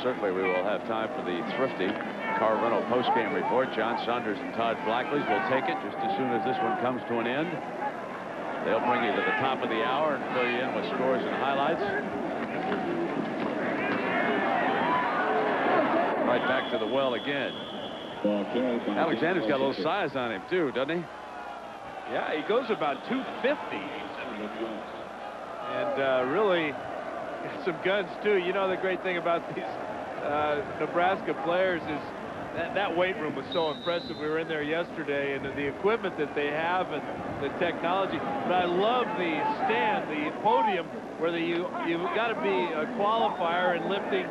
Certainly we will have time for the thrifty Carvino postgame report. John Saunders and Todd Blackleys will take it just as soon as this one comes to an end. They'll bring you to the top of the hour and fill you in with scores and highlights. Right back to the well again. Alexander's got a little size on him too, doesn't he? Yeah, he goes about 250. And really some guns too. You know, the great thing about these Nebraska players is that weight room was so impressive. We were in there yesterday, and the equipment that they have and the technology. But I love the stand, the podium, where you've got to be a qualifier and lifting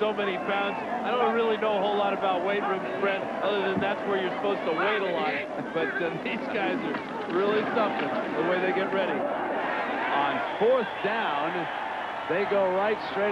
so many pounds. I don't really know a whole lot about weight rooms, Brent, other than that's where you're supposed to weight a lot. But these guys are really something, the way they get ready. On 4th down, they go right straight